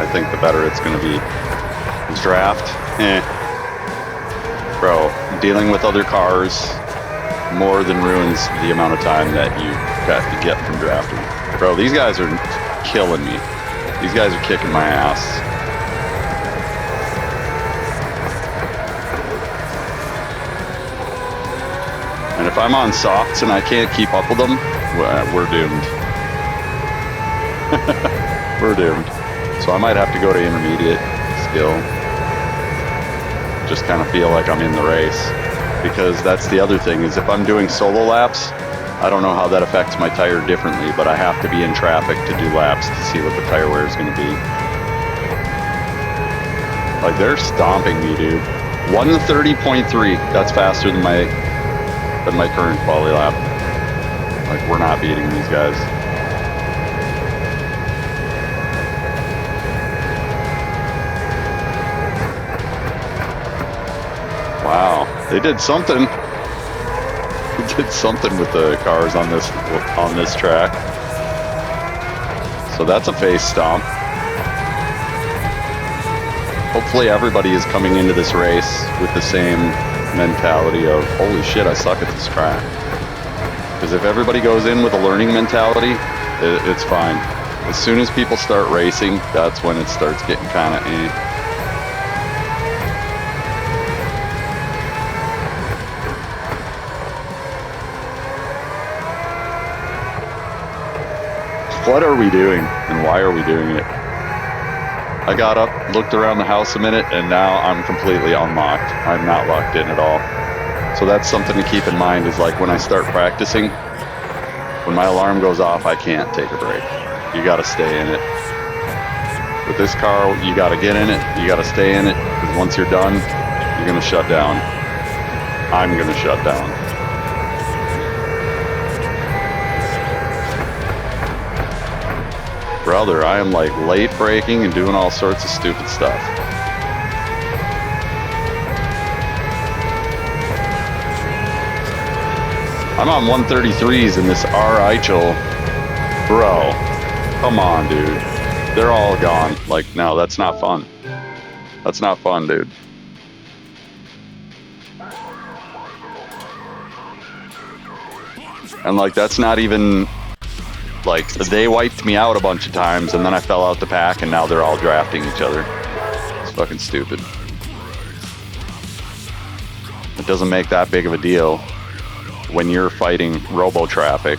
I think the better it's gonna be. This draft, Bro, dealing with other cars more than ruins the amount of time that you got to get from drafting. Bro, these guys are killing me. These guys are kicking my ass. And if I'm on softs and I can't keep up with them, we're doomed. We're doomed. So I might have to go to intermediate skill. Just kind of feel like I'm in the race. Because that's the other thing, is if I'm doing solo laps, I don't know how that affects my tire differently, but I have to be in traffic to do laps to see what the tire wear is going to be. Like, they're stomping me, dude. 130.3. That's faster than my current quali lap. Like, we're not beating these guys. Wow, they did something. They did something with the cars on this track. So that's a face stomp. Hopefully everybody is coming into this race with the same mentality of, holy shit, I suck at this track. Because if everybody goes in with a learning mentality, it's fine. As soon as people start racing, that's when it starts getting kind of What are we doing, and why are we doing it? I got up, looked around the house a minute, and now I'm completely unlocked. I'm not locked in at all. So that's something to keep in mind, is like when I start practicing, when my alarm goes off, I can't take a break. You gotta stay in it. With this car, you gotta get in it, you gotta stay in it, because once you're done, you're gonna shut down. I'm gonna shut down. brother, I am like late braking and doing all sorts of stupid stuff. I'm on 133s in this R Eichel. Bro, come on, dude. They're all gone. Like, no, that's not fun. That's not fun, dude. And like, that's not even, like, they wiped me out a bunch of times and then I fell out the pack and now they're all drafting each other. It's fucking stupid. It doesn't make that big of a deal when you're fighting robo traffic.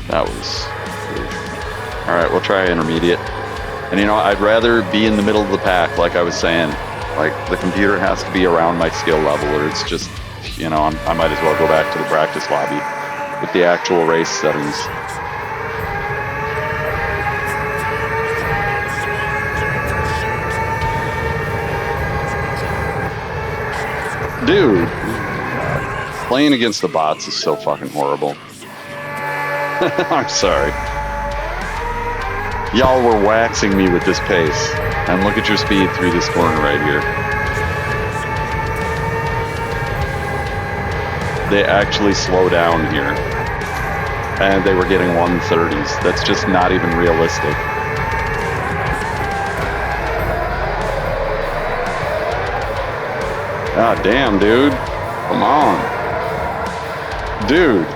That was... Alright, we'll try intermediate. And you know, I'd rather be in the middle of the pack, like I was saying. Like, the computer has to be around my skill level, or it's just, you know, I might as well go back to the practice lobby with the actual race settings. Dude, playing against the bots is so fucking horrible. I'm sorry. Y'all were waxing me with this pace. And look at your speed through this corner right here. They actually slow down here. And they were getting 130s. That's just not even realistic. God damn, dude. Come on. Dude.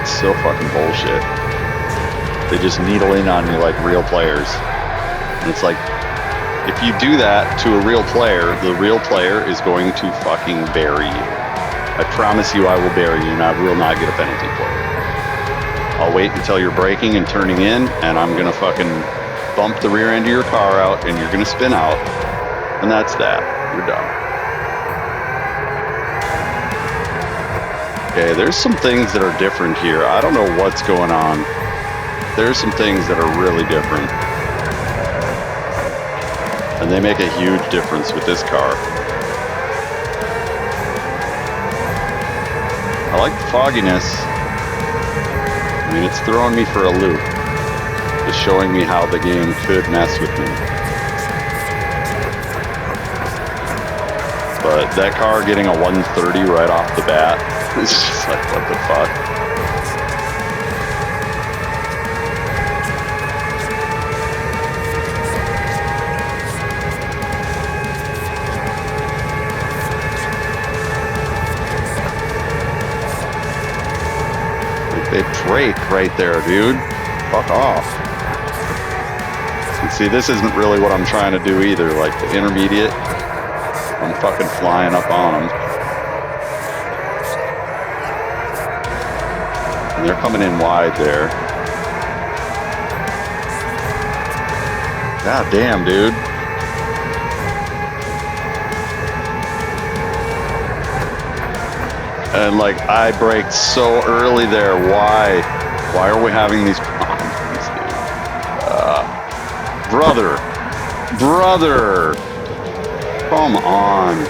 It's so fucking bullshit. They just needle in on you like real players. And it's like, if you do that to a real player, the real player is going to fucking bury you. I promise you I will bury you and I will not get a penalty for it. I'll wait until you're braking and turning in, and I'm gonna fucking bump the rear end of your car out, and you're gonna spin out, and that's that. You're done. Okay, there's some things that are different here. I don't know what's going on. There's some things that are really different. And they make a huge difference with this car. I like the fogginess. I mean, it's throwing me for a loop. It's showing me how the game could mess with me. But that car getting a 130 right off the bat, it's just like, what the fuck? They break right there, dude. Fuck off. And see, this isn't really what I'm trying to do either. Like the intermediate, I'm fucking flying up on them. And they're coming in wide there. God damn, dude. And like, I braked so early there. Why? Why are we having these problems, dude? Brother. Brother. Come on.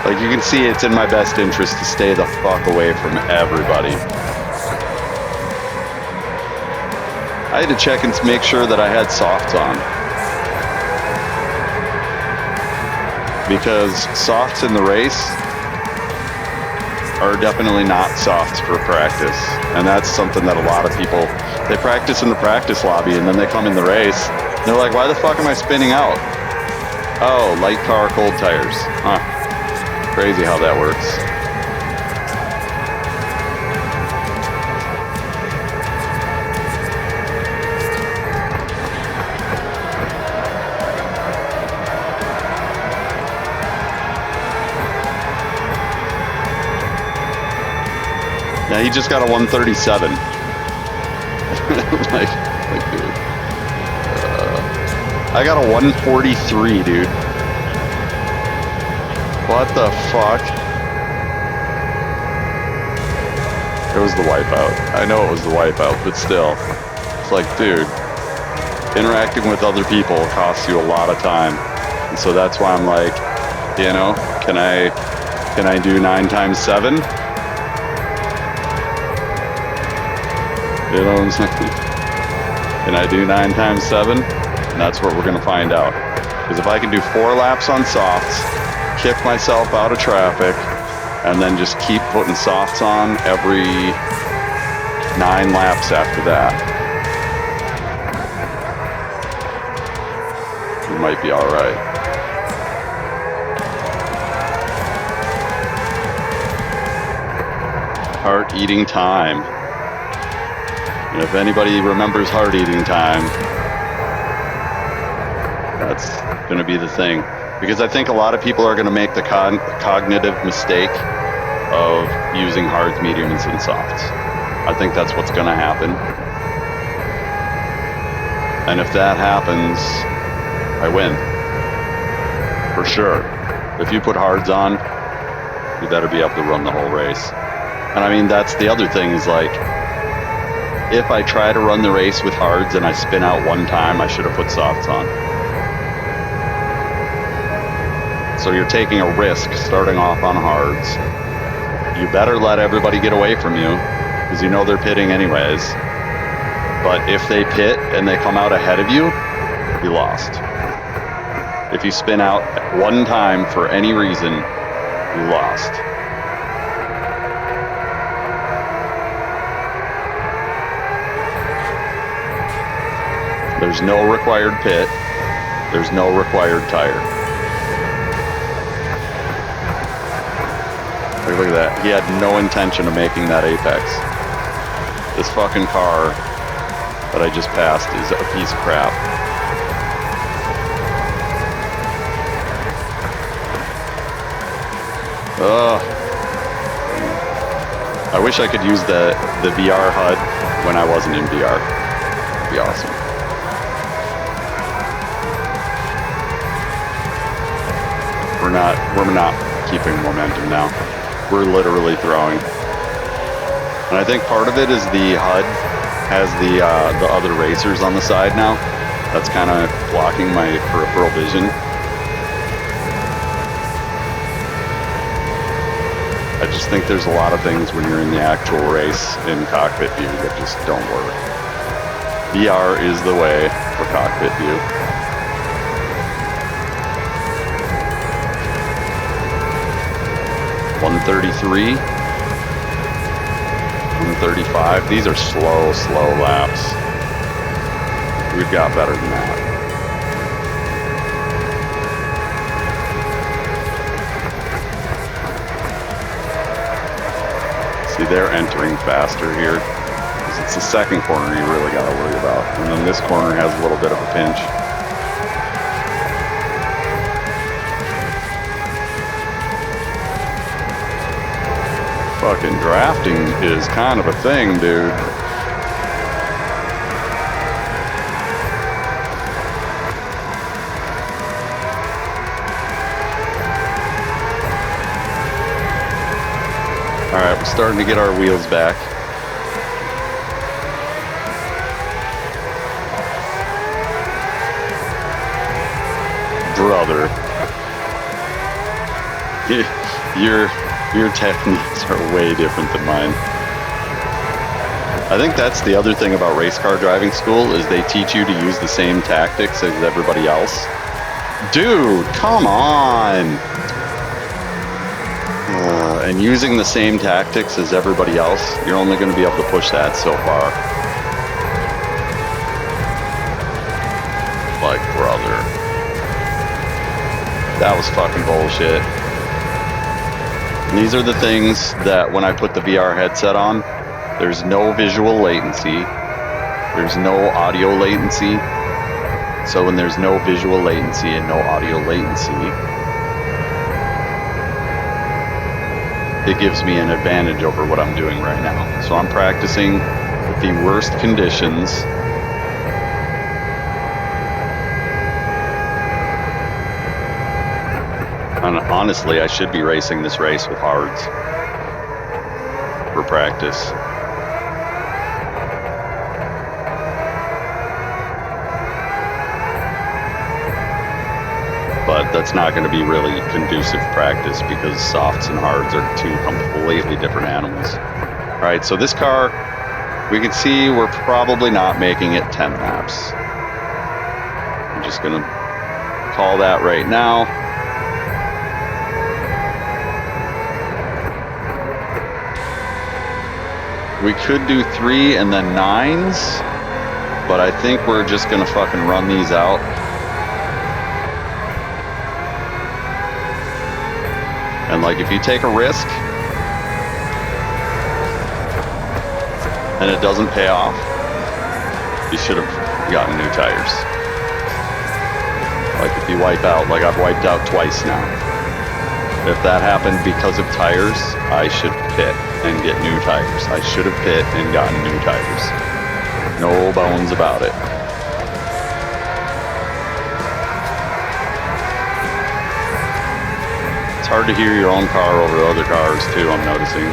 Like, you can see it's in my best interest to stay the fuck away from everybody. I had to check and make sure that I had softs on. Because softs in the race are definitely not softs for practice. And that's something that a lot of people, they practice in the practice lobby and then they come in the race. They're like, why the fuck am I spinning out? Oh, light car, cold tires. Huh. Crazy how that works. Yeah, he just got a 137. like, dude. I got a 143, dude. What the fuck? It was the wipeout. I know it was the wipeout, but still. It's like, dude, interacting with other people costs you a lot of time. And so that's why I'm like, you know, can I do 9 times 7? You know what I'm saying? Can I do 9 times 7? And that's what we're going to find out. Because if I can do 4 laps on softs, kick myself out of traffic, and then just keep putting softs on every 9 laps after that, we might be all right. Heart eating time. And if anybody remembers heart eating time, that's going to be the thing. Because I think a lot of people are going to make the cognitive mistake of using hards, mediums, and softs. I think that's what's going to happen. And if that happens, I win. For sure. If you put hards on, you better be able to run the whole race. And I mean, that's the other thing is like, if I try to run the race with hards and I spin out one time, I should have put softs on. So you're taking a risk starting off on hards. You better let everybody get away from you because you know they're pitting anyways. But if they pit and they come out ahead of you, you lost. If you spin out one time for any reason, you lost. There's no required pit. There's no required tire. Look at that. He had no intention of making that apex. This fucking car that I just passed is a piece of crap. Ugh. I wish I could use the VR HUD when I wasn't in VR. It'd be awesome. We're not keeping momentum now. We're literally throwing. And I think part of it is the HUD has the other racers on the side now. That's kind of blocking my peripheral vision. I just think there's a lot of things when you're in the actual race in cockpit view that just don't work. VR is the way for cockpit view. .133, 135. These are slow laps. We've got better than that. See, they're entering faster here. Because it's the second corner you really got to worry about. And then this corner has a little bit of a pinch. Fucking drafting is kind of a thing, dude. Alright, we're starting to get our wheels back. Brother. Your techniques are way different than mine. I think that's the other thing about race car driving school is they teach you to use the same tactics as everybody else. Dude, come on! And using the same tactics as everybody else, you're only going to be able to push that so far. Like, brother. That was fucking bullshit. And these are the things that when I put the VR headset on, there's no visual latency. There's no audio latency. So when there's no visual latency and no audio latency, it gives me an advantage over what I'm doing right now. So I'm practicing with the worst conditions. And honestly, I should be racing this race with hards for practice. but that's not going to be really conducive practice because softs and hards are two completely different animals. All right, so this car, we can see we're probably not making it 10 laps. I'm just going to call that right now. We could do 3 and then 9s, but I think we're just gonna fucking run these out. And like, if you take a risk and it doesn't pay off, you should have gotten new tires. Like if you wipe out, like I've wiped out twice now. If that happened because of tires, I should pit and get new tires. I should have pit and gotten new tires. No bones about it. It's hard to hear your own car over other cars too, I'm noticing.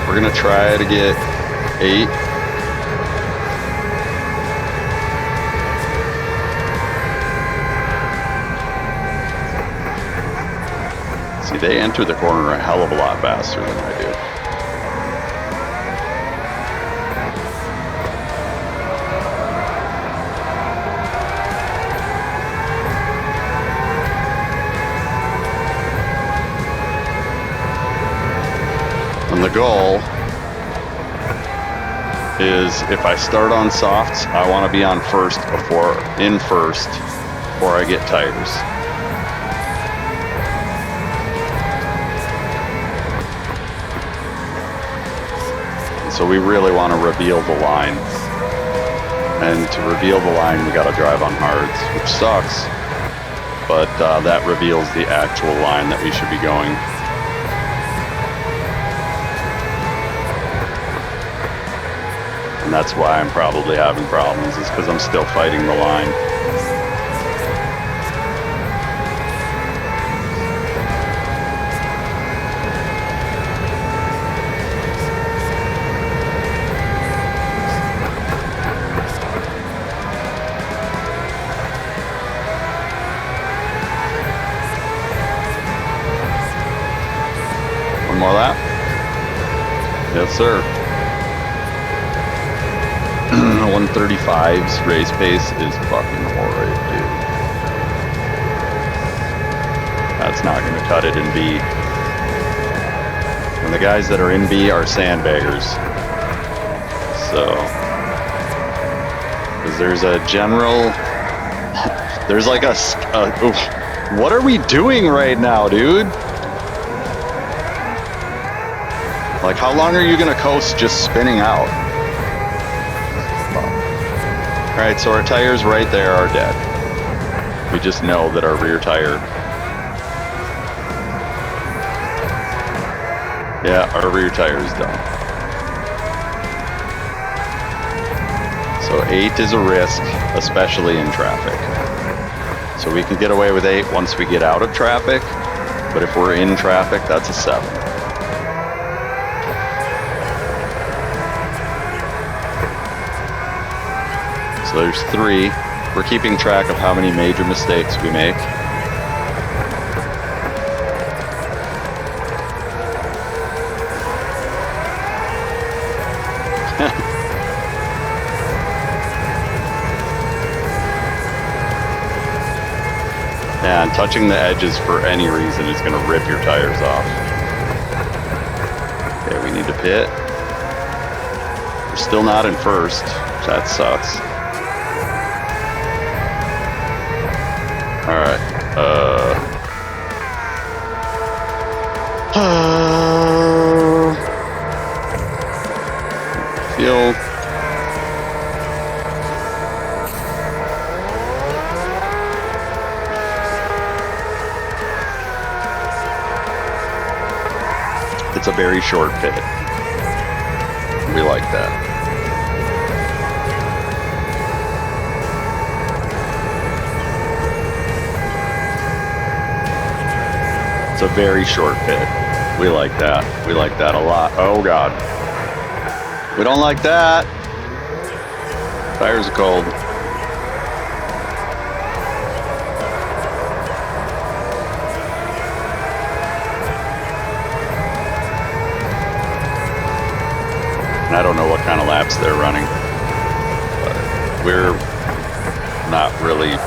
We're gonna try to get 8. See, they enter the corner a hell of a lot faster than I do. And the goal is, if I start on softs, I want to be on first before I get tires. So we really want to reveal the line. And to reveal the line, we got to drive on hards, which sucks. But that reveals the actual line that we should be going. And that's why I'm probably having problems, is because I'm still fighting the line. One more lap? Yes, sir. 135's race pace is fucking horrid, dude. That's not going to cut it in B. And the guys that are in B are sandbaggers. So, because there's a general, there's like a what are we doing right now, dude? Like, how long are you going to coast just spinning out? Alright, so our tires right there are dead. We just know that our rear tire... Yeah, our rear tire is done. So 8 is a risk, especially in traffic. So we can get away with 8 once we get out of traffic, but if we're in traffic, that's a 7. So there's 3. We're keeping track of how many major mistakes we make. Yeah, and touching the edges for any reason is going to rip your tires off. Okay, we need to pit. We're still not in first. That sucks. Alright, feel... It's a very short pit. We like that. It's a very short pit. We like that. We like that a lot. Oh God. We don't like that. Tires are cold. And I don't know what kind of laps they're running. But we're not really...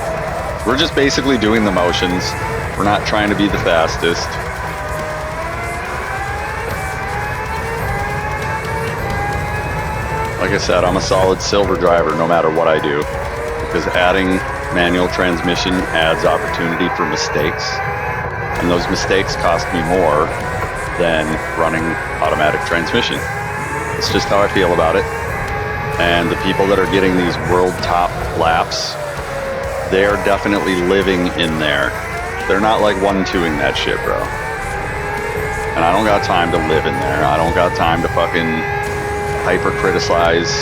We're just basically doing the motions. We're not trying to be the fastest. Like I said, I'm a solid silver driver no matter what I do, because adding manual transmission adds opportunity for mistakes, and those mistakes cost me more than running automatic transmission. It's just how I feel about it. And the people that are getting these world top laps, they are definitely living in there. They're not like 1-2ing that shit, bro. And I don't got time to live in there. I don't got time to fucking hyper criticize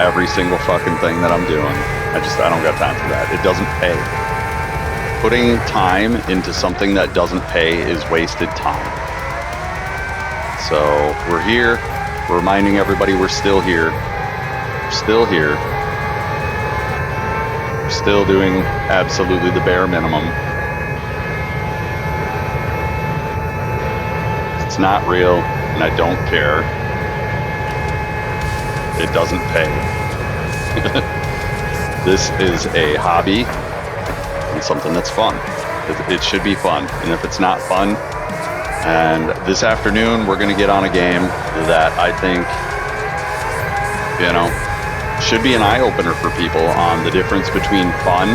every single fucking thing that I'm doing. I don't got time for that. It doesn't pay. Putting time into something that doesn't pay is wasted time. So we're here. We're reminding everybody we're still here. We're still here. We're still doing absolutely the bare minimum. It's not real, and I don't care. It doesn't pay. This is a hobby and something that's fun. It should be fun. And if it's not fun, and this afternoon we're going to get on a game that I think, you know, should be an eye-opener for people on the difference between fun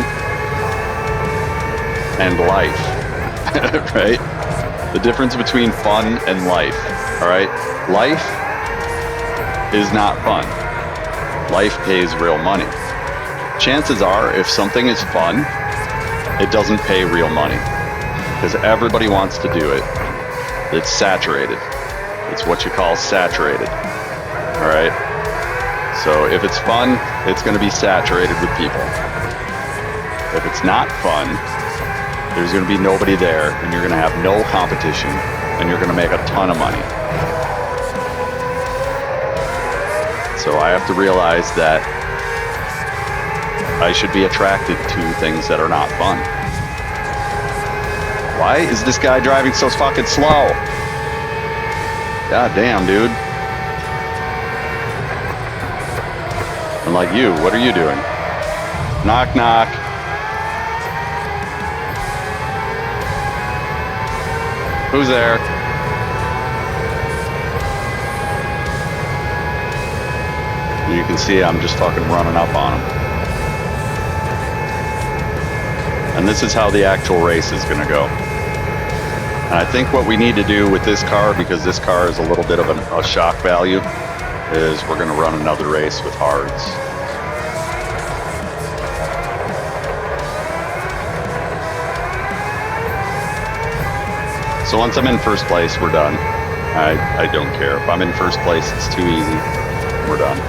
and life, right? The difference between fun and life, all right? Life is not fun. Life pays real money. Chances are, if something is fun, it doesn't pay real money, because everybody wants to do it. It's saturated. It's what you call saturated. All right? So if it's fun, it's going to be saturated with people. If it's not fun, there's going to be nobody there, and you're going to have no competition, and you're going to make a ton of money. So I have to realize that I should be attracted to things that are not fun. Why is this guy driving so fucking slow? God damn, dude. And like you, what are you doing? Knock, knock. Who's there? You can see I'm just fucking running up on him. And this is how the actual race is going to go. And I think what we need to do with this car, because this car is a little bit of a shock value, is we're going to run another race with hards. So once I'm in first place, we're done. I don't care. If I'm in first place, it's too easy. We're done.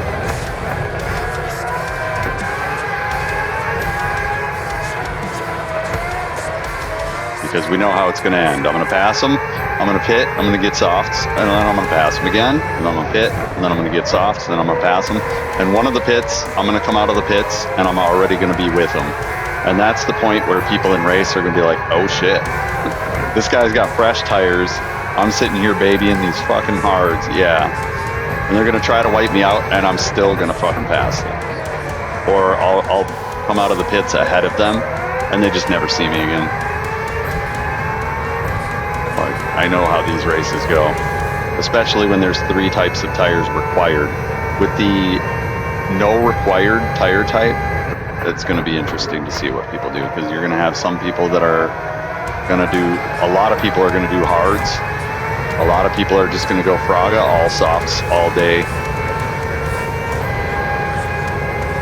Because we know how it's going to end. I'm going to pass them, I'm going to pit, I'm going to get softs, and then I'm going to pass them again, and then I'm going to pit, and then I'm going to get softs, and then I'm going to pass them. And one of the pits, I'm going to come out of the pits, and I'm already going to be with them. And that's the point where people in race are going to be like, oh shit, this guy's got fresh tires. I'm sitting here babying these fucking hards, yeah. And they're going to try to wipe me out, and I'm still going to fucking pass them. Or I'll come out of the pits ahead of them, and they just never see me again. I know how these races go, especially when there's 3 types of tires required. With the no required tire type, it's going to be interesting to see what people do, because you're going to have some people that are going to do, a lot of people are going to do hards. A lot of people are just going to go Fraga, all softs, all day.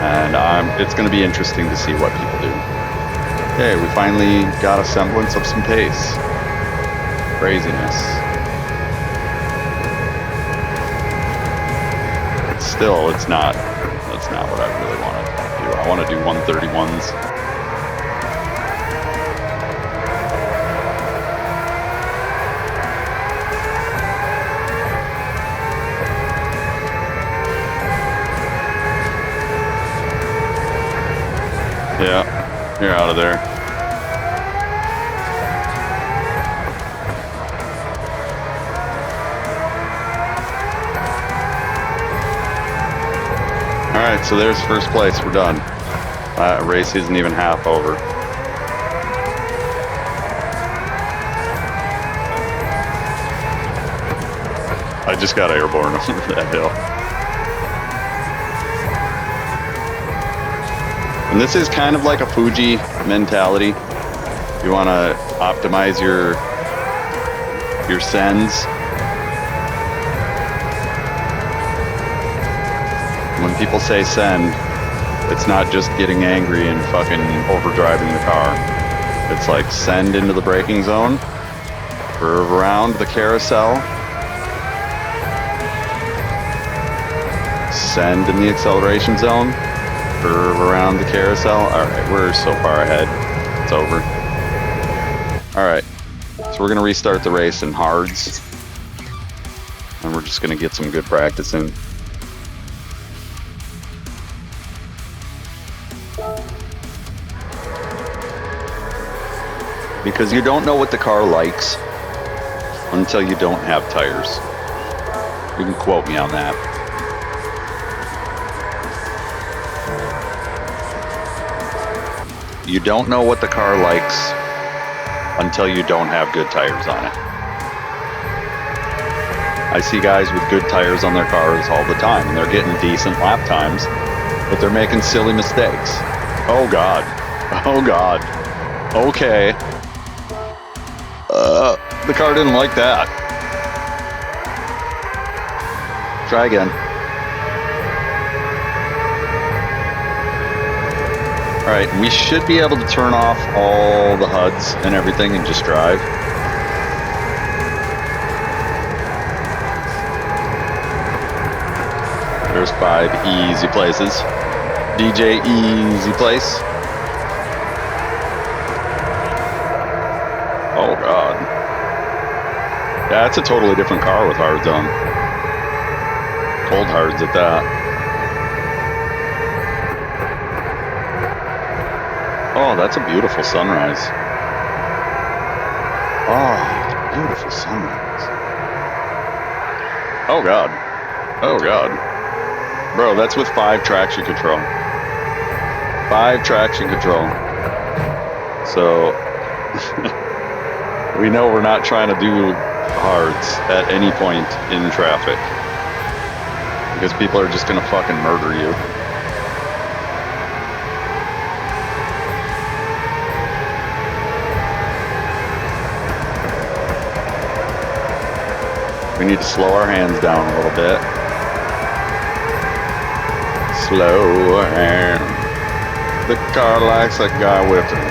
And it's going to be interesting to see what people do. Okay, we finally got a semblance of some pace. Craziness. Still, that's not what I really want to do. I want to do 131s. Yeah, you're out of there. Alright, so there's first place. We're done. Race isn't even half over. I just got airborne over that hill. And this is kind of like a Fuji mentality. You want to optimize your sends. When people say send, it's not just getting angry and fucking overdriving the car. It's like send into the braking zone, curve around the carousel, send in the acceleration zone, curve around the carousel. Alright, we're so far ahead. It's over. Alright, so we're going to restart the race in hards. And we're just going to get some good practice in. Because you don't know what the car likes until you don't have tires. You can quote me on that. You don't know what the car likes until you don't have good tires on it. I see guys with good tires on their cars all the time, and they're getting decent lap times, but they're making silly mistakes. Oh God. Oh God. Okay. The car didn't like that. Try again. Alright, we should be able to turn off all the HUDs and everything and just drive. There's 5 easy places. DJ easy place. Oh God. Yeah, it's a totally different car with hards on. Cold hards at that. Oh, that's a beautiful sunrise. Oh, beautiful sunrise. Oh God. Oh God. Bro, that's with 5 traction control. 5 traction control. So, we know we're not trying to do hards at any point in traffic. Because people are just gonna fucking murder you. We need to slow our hands down a little bit. Slow hand. The car likes a guy with an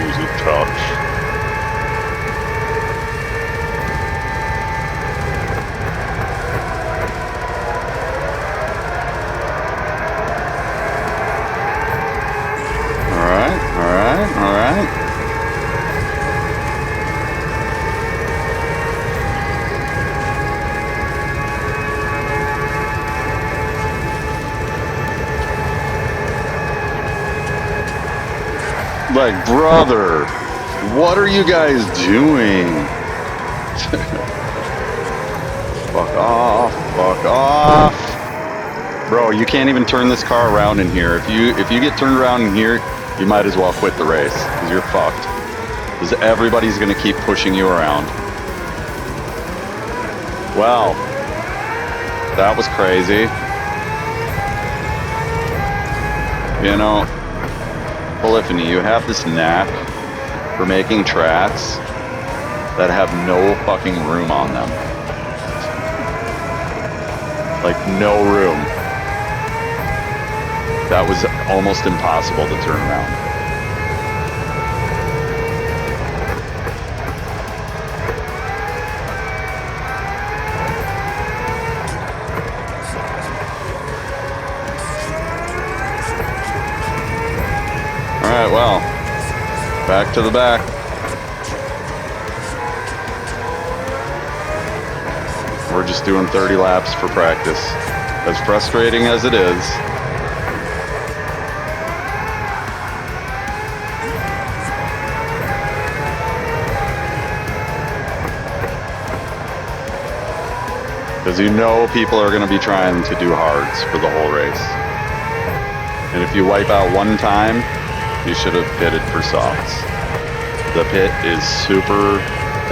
easy touch. Alright. Like, brother, what are you guys doing? Fuck off, fuck off. Bro, you can't even turn this car around in here. If you get turned around in here, you might as well quit the race, because you're fucked. Because everybody's going to keep pushing you around. Well, that was crazy. You know, Polyphony, you have this knack for making tracks that have no fucking room on them. Like, no room. That was almost impossible to turn around. Alright, well, back to the back. We're just doing 30 laps for practice. As frustrating as it is, Because you know people are going to be trying to do hards for the whole race. And if you wipe out one time, you should have pitted for softs. The pit is super,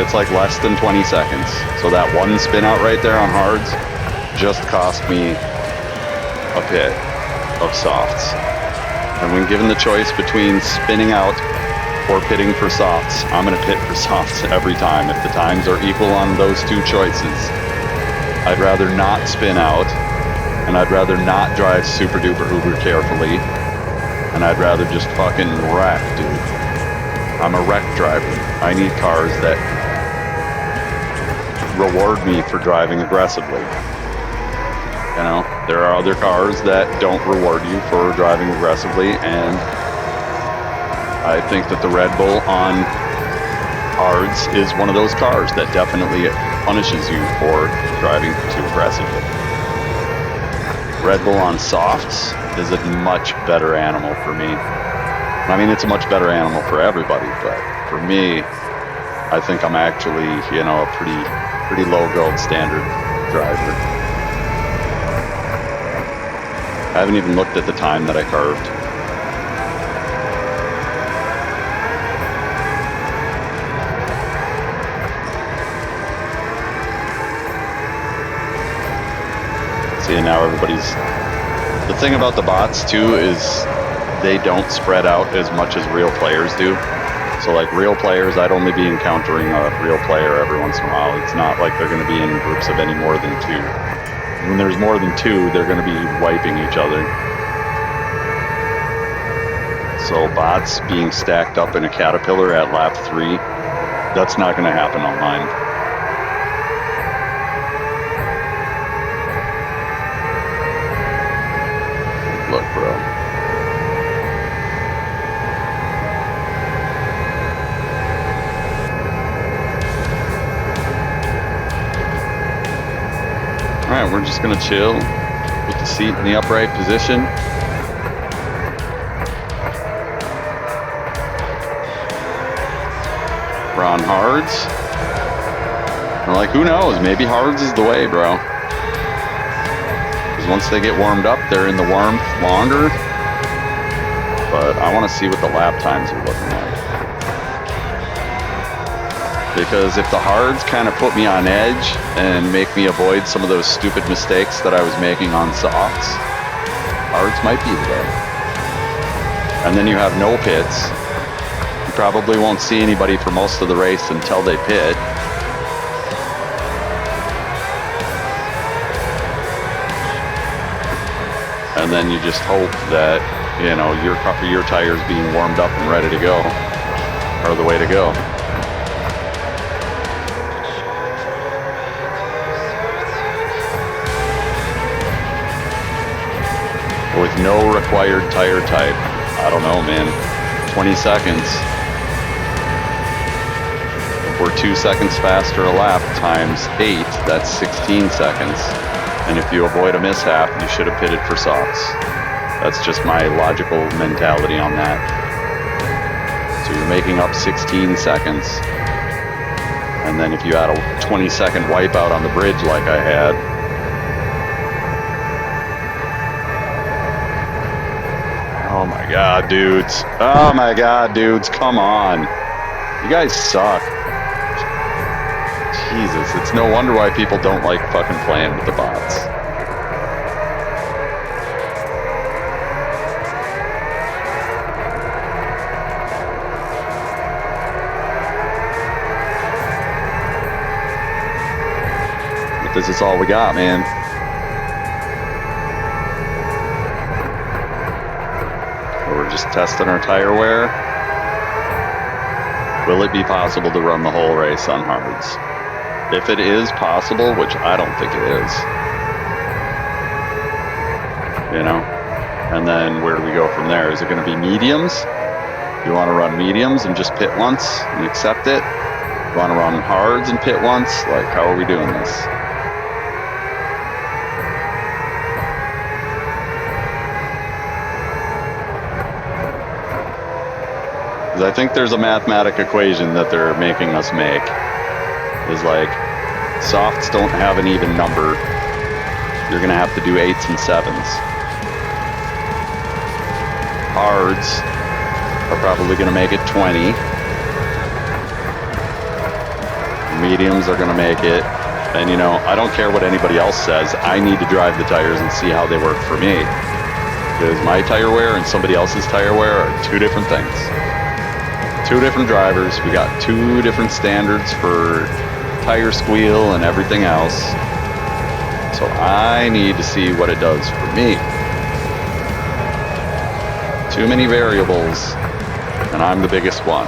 it's like less than 20 seconds. So that one spin out right there on hards just cost me a pit of softs. And when given the choice between spinning out or pitting for softs, I'm going to pit for softs every time. If the times are equal on those two choices, I'd rather not spin out, and I'd rather not drive super duper uber carefully, and I'd rather just fucking wreck, dude. I'm a wreck driver. I need cars that reward me for driving aggressively. You know, there are other cars that don't reward you for driving aggressively, and I think that the Red Bull on hards is one of those cars that definitely punishes you for driving too aggressively. Red Bull on softs is a much better animal for me. I mean, it's a much better animal for everybody, but for me, I think I'm actually, you know, a pretty low gold standard driver. I haven't even looked at the time that I carved. See, and now everybody's... The thing about the bots, too, is they don't spread out as much as real players do. So, like, real players, I'd only be encountering a real player every once in a while. It's not like they're going to be in groups of any more than two. When there's more than two, they're going to be wiping each other. So bots being stacked up in a Caterpillar at lap 3, that's not going to happen online. Look, bro. Alright, we're just going to chill. Put the seat in the upright position. We're on hards. We're like, who knows? Maybe hards is the way, bro. Because once they get warmed up, they're in the warmth longer. But I want to see what the lap times are looking like. Because if the hards kind of put me on edge and make me avoid some of those stupid mistakes that I was making on softs, hards might be the way. And then you have no pits. You probably won't see anybody for most of the race until they pit. And then you just hope that, you know, your tires being warmed up and ready to go are the way to go. With no required tire type, I don't know, man. 20 seconds. If we're 2 seconds faster a lap times 8, that's 16 seconds. And if you avoid a mishap, you should have pitted for softs. That's just my logical mentality on that. So you're making up 16 seconds. And then if you had a 20-second wipeout on the bridge like I had, oh my god, dudes. Oh my god, dudes, come on. You guys suck. Jesus, it's no wonder why people don't like fucking playing with the bots. But this is all we got, man. We're just testing our tire wear. Will it be possible to run the whole race on hards? If it is possible, which I don't think it is, you know, and then where do we go from there? Is it going to be mediums? You want to run mediums and just pit once and accept it? You want to run hards and pit once? Like, how are we doing this? Because I think there's a mathematic equation that they're making us make. Is like, Softs don't have an even number. You're going to have to do 8s and 7s. Hards are probably going to make it 20. Mediums are going to make it. And, you know, I don't care what anybody else says. I need to drive the tires and see how they work for me. Because my tire wear and somebody else's tire wear are two different things. Two different drivers. We got two different standards for tire squeal and everything else. So I need to see what it does for me. Too many variables, and I'm the biggest one.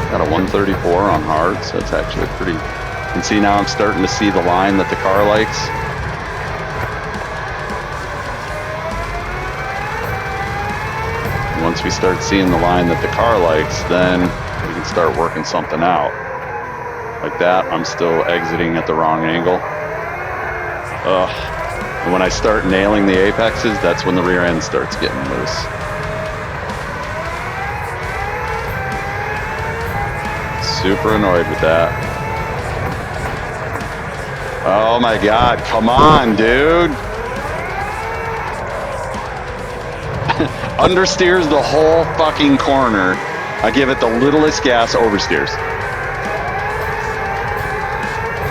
Got a 134 on hard, so it's actually pretty. You can see now I'm starting to see the line that the car likes. And once we start seeing the line that the car likes, then we can start working something out. Like that, I'm still exiting at the wrong angle. Ugh. And when I start nailing the apexes, that's when the rear end starts getting loose. Super annoyed with that. Oh my God, come on, dude. Understeers the whole fucking corner. I give it the littlest gas, oversteers.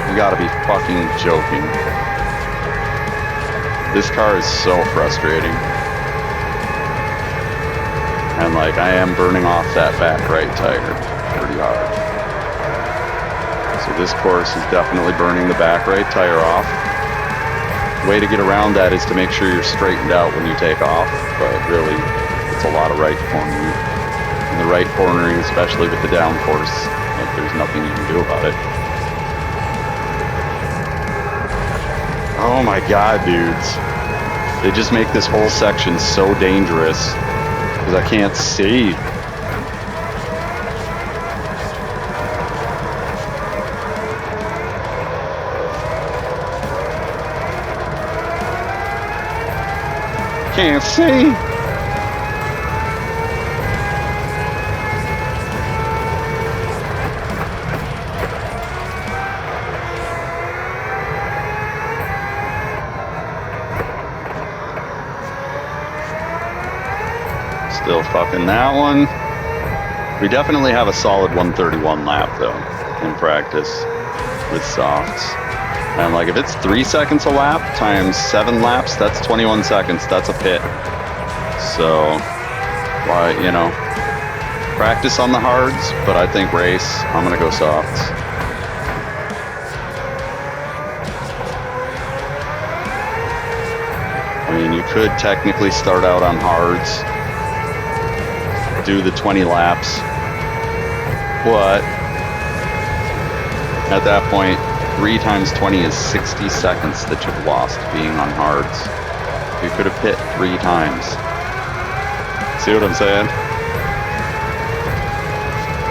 You gotta be fucking joking. This car is so frustrating. And like, I am burning off that back right tire pretty hard. So this course is definitely burning the back right tire off. The way to get around that is to make sure you're straightened out when you take off, but really, it's a lot of right cornering. And the right cornering, especially with the down course, like there's nothing you can do about it. Oh my God, dudes. They just make this whole section so dangerous because I can't see. Can't see. Still fucking that one. We definitely have a solid 131 lap though in practice with softs. And like if it's 3 seconds a lap times 7 laps, that's 21 seconds. That's a pit. So, why, you know, practice on the hards, but I think race, I'm gonna go softs. I mean, you could technically start out on hards, do the 20 laps, but at that point, 3 times 20 is 60 seconds that you've lost being on hards. You could have pit 3 times. See what I'm saying?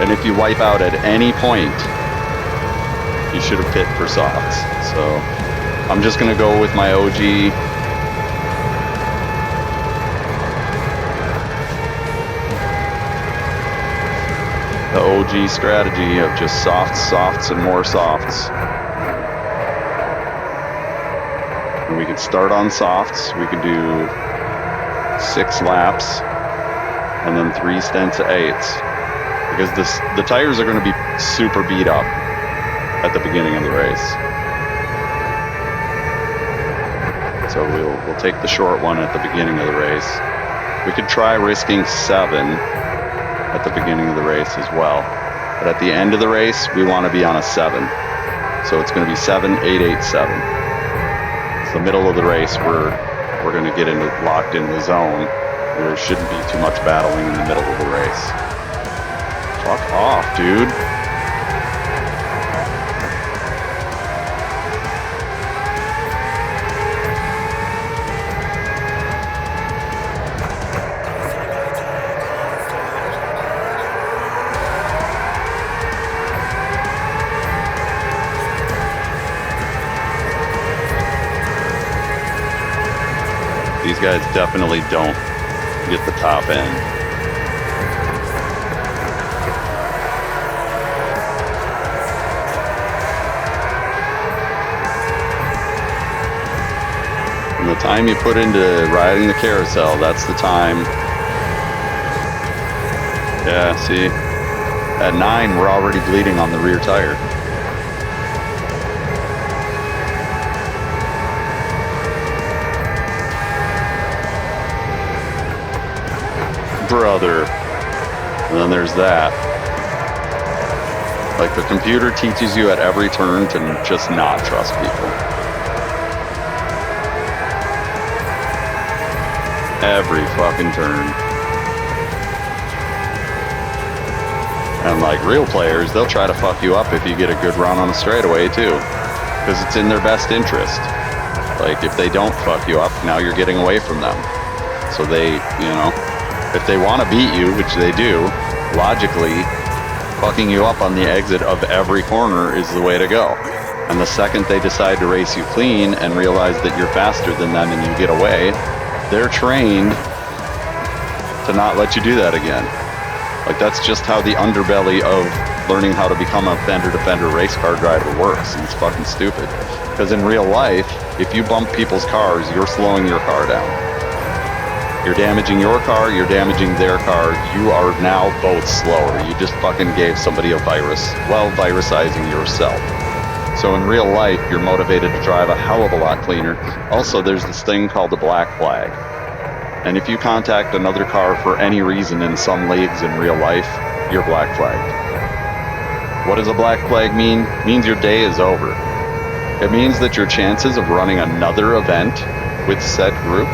And if you wipe out at any point, you should have pit for softs. So I'm just gonna go with my OG. The OG strategy of just softs, softs, and more softs. And we could start on softs. We could do 6 laps and then 3 stints of 8s. Because the tires are going to be super beat up at the beginning of the race. So we'll take the short one at the beginning of the race. We could try risking 7 at the beginning of the race as well. But at the end of the race, we want to be on a 7. So it's going to be 7, 8, 8, 7. It's the middle of the race where we're going to get locked in the zone. There shouldn't be too much battling in the middle of the race. Fuck off, dude. guys definitely don't get the top end. And the time you put into riding the carousel, that's the time. Yeah, see? At 9, we're already bleeding on the rear tire. Brother. And then there's that. Like, the computer teaches you at every turn to just not trust people. Every fucking turn. And like real players, they'll try to fuck you up if you get a good run on a straightaway too. Because it's in their best interest. Like, if they don't fuck you up, now you're getting away from them. So they, you know, if they want to beat you, which they do, logically, fucking you up on the exit of every corner is the way to go. And the second they decide to race you clean and realize that you're faster than them and you get away, they're trained to not let you do that again. Like, that's just how the underbelly of learning how to become a fender-to-fender race car driver works, and it's fucking stupid. Because in real life, if you bump people's cars, you're slowing your car down. You're damaging your car, you're damaging their car, you are now both slower. You just fucking gave somebody a virus, well, virusizing yourself. So in real life, you're motivated to drive a hell of a lot cleaner. Also, there's this thing called the black flag. And if you contact another car for any reason in some leagues in real life, you're black flagged. What does a black flag mean? It means your day is over. It means that your chances of running another event with said group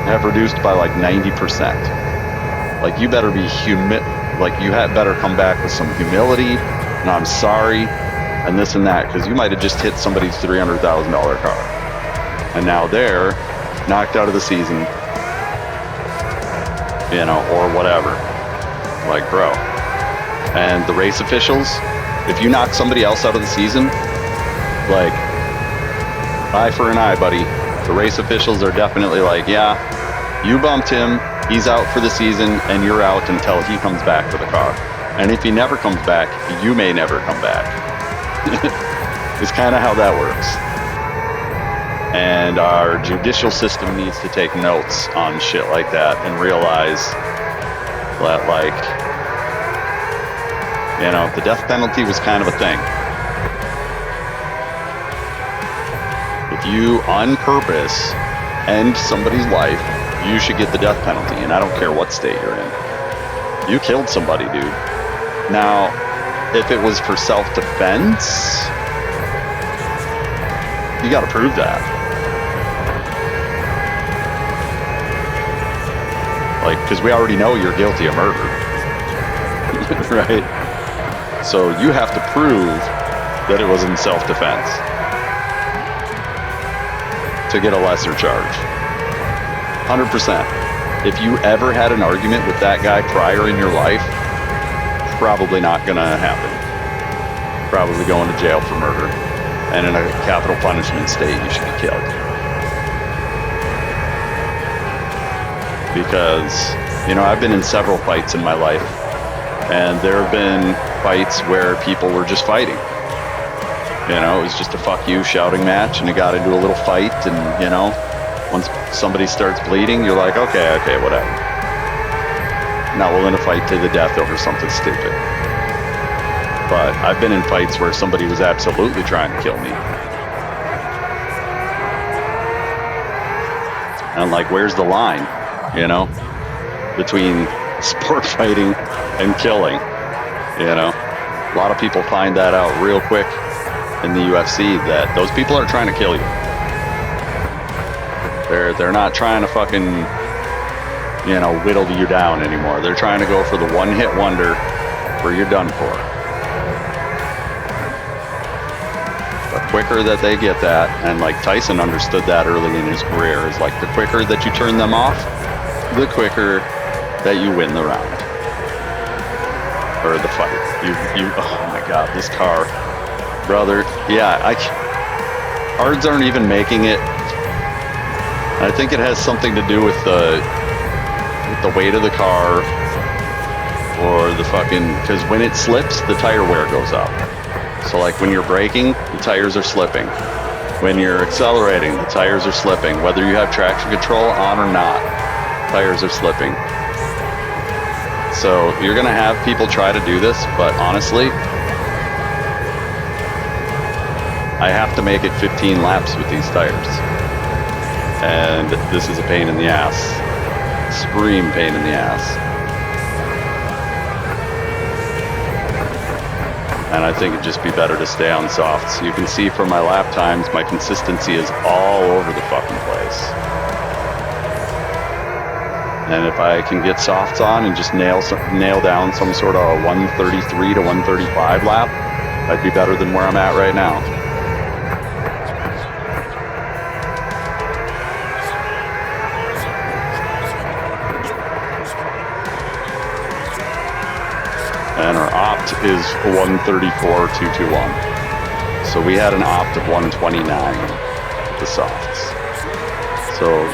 have reduced by like 90%. Like, you better be better come back with some humility, and I'm sorry, and this and that, because you might have just hit somebody's $300,000 car. And now they're knocked out of the season, you know, or whatever. Like, bro. And the race officials, if you knock somebody else out of the season, like, eye for an eye, buddy. The race officials are definitely like, yeah, you bumped him, he's out for the season, and you're out until he comes back with a car. And if he never comes back, you may never come back. It's kind of how that works. And our judicial system needs to take notes on shit like that and realize that, like, you know, the death penalty was kind of a thing. If you on purpose end somebody's life, you should get the death penalty, and I don't care what state you're in. You killed somebody, dude. Now, if it was for self-defense, you gotta prove that. Like, because we already know you're guilty of murder. Right? So you have to prove that it was in self-defense to get a lesser charge. 100%. If you ever had an argument with that guy prior in your life, probably not gonna happen. Probably going to jail for murder. And in a capital punishment state, you should be killed. Because, you know, I've been in several fights in my life, and there have been fights where people were just fighting. You know, it was just a fuck you shouting match, and it got into a little fight, and, you know, once somebody starts bleeding, you're like, okay, whatever. Not willing to fight to the death over something stupid. But I've been in fights where somebody was absolutely trying to kill me. And like, where's the line, you know, between sport fighting and killing, you know? A lot of people find that out real quick in the UFC, that those people are trying to kill you. They're not trying to fucking, you know, whittle you down anymore. They're trying to go for the one-hit wonder where you're done for. The quicker that they get that, and like Tyson understood that early in his career, is like, the quicker that you turn them off, the quicker that you win the round. Or the fight. You oh my god, this car. Brother, yeah, cards aren't even making it. I think it has something to do with the weight of the car, or the fucking, because when it slips, the tire wear goes up. So like when you're braking, the tires are slipping. When you're accelerating, the tires are slipping. Whether you have traction control on or not, tires are slipping. So you're gonna have people try to do this, but honestly, I have to make it 15 laps with these tires. And this is a pain in the ass. Extreme pain in the ass. And I think it'd just be better to stay on softs. You can see from my lap times, my consistency is all over the fucking place. And if I can get softs on and just nail down some sort of 133 to 135 lap, I'd be better than where I'm at right now. And our opt is 134.221. So we had an opt of 129 with the softs. So,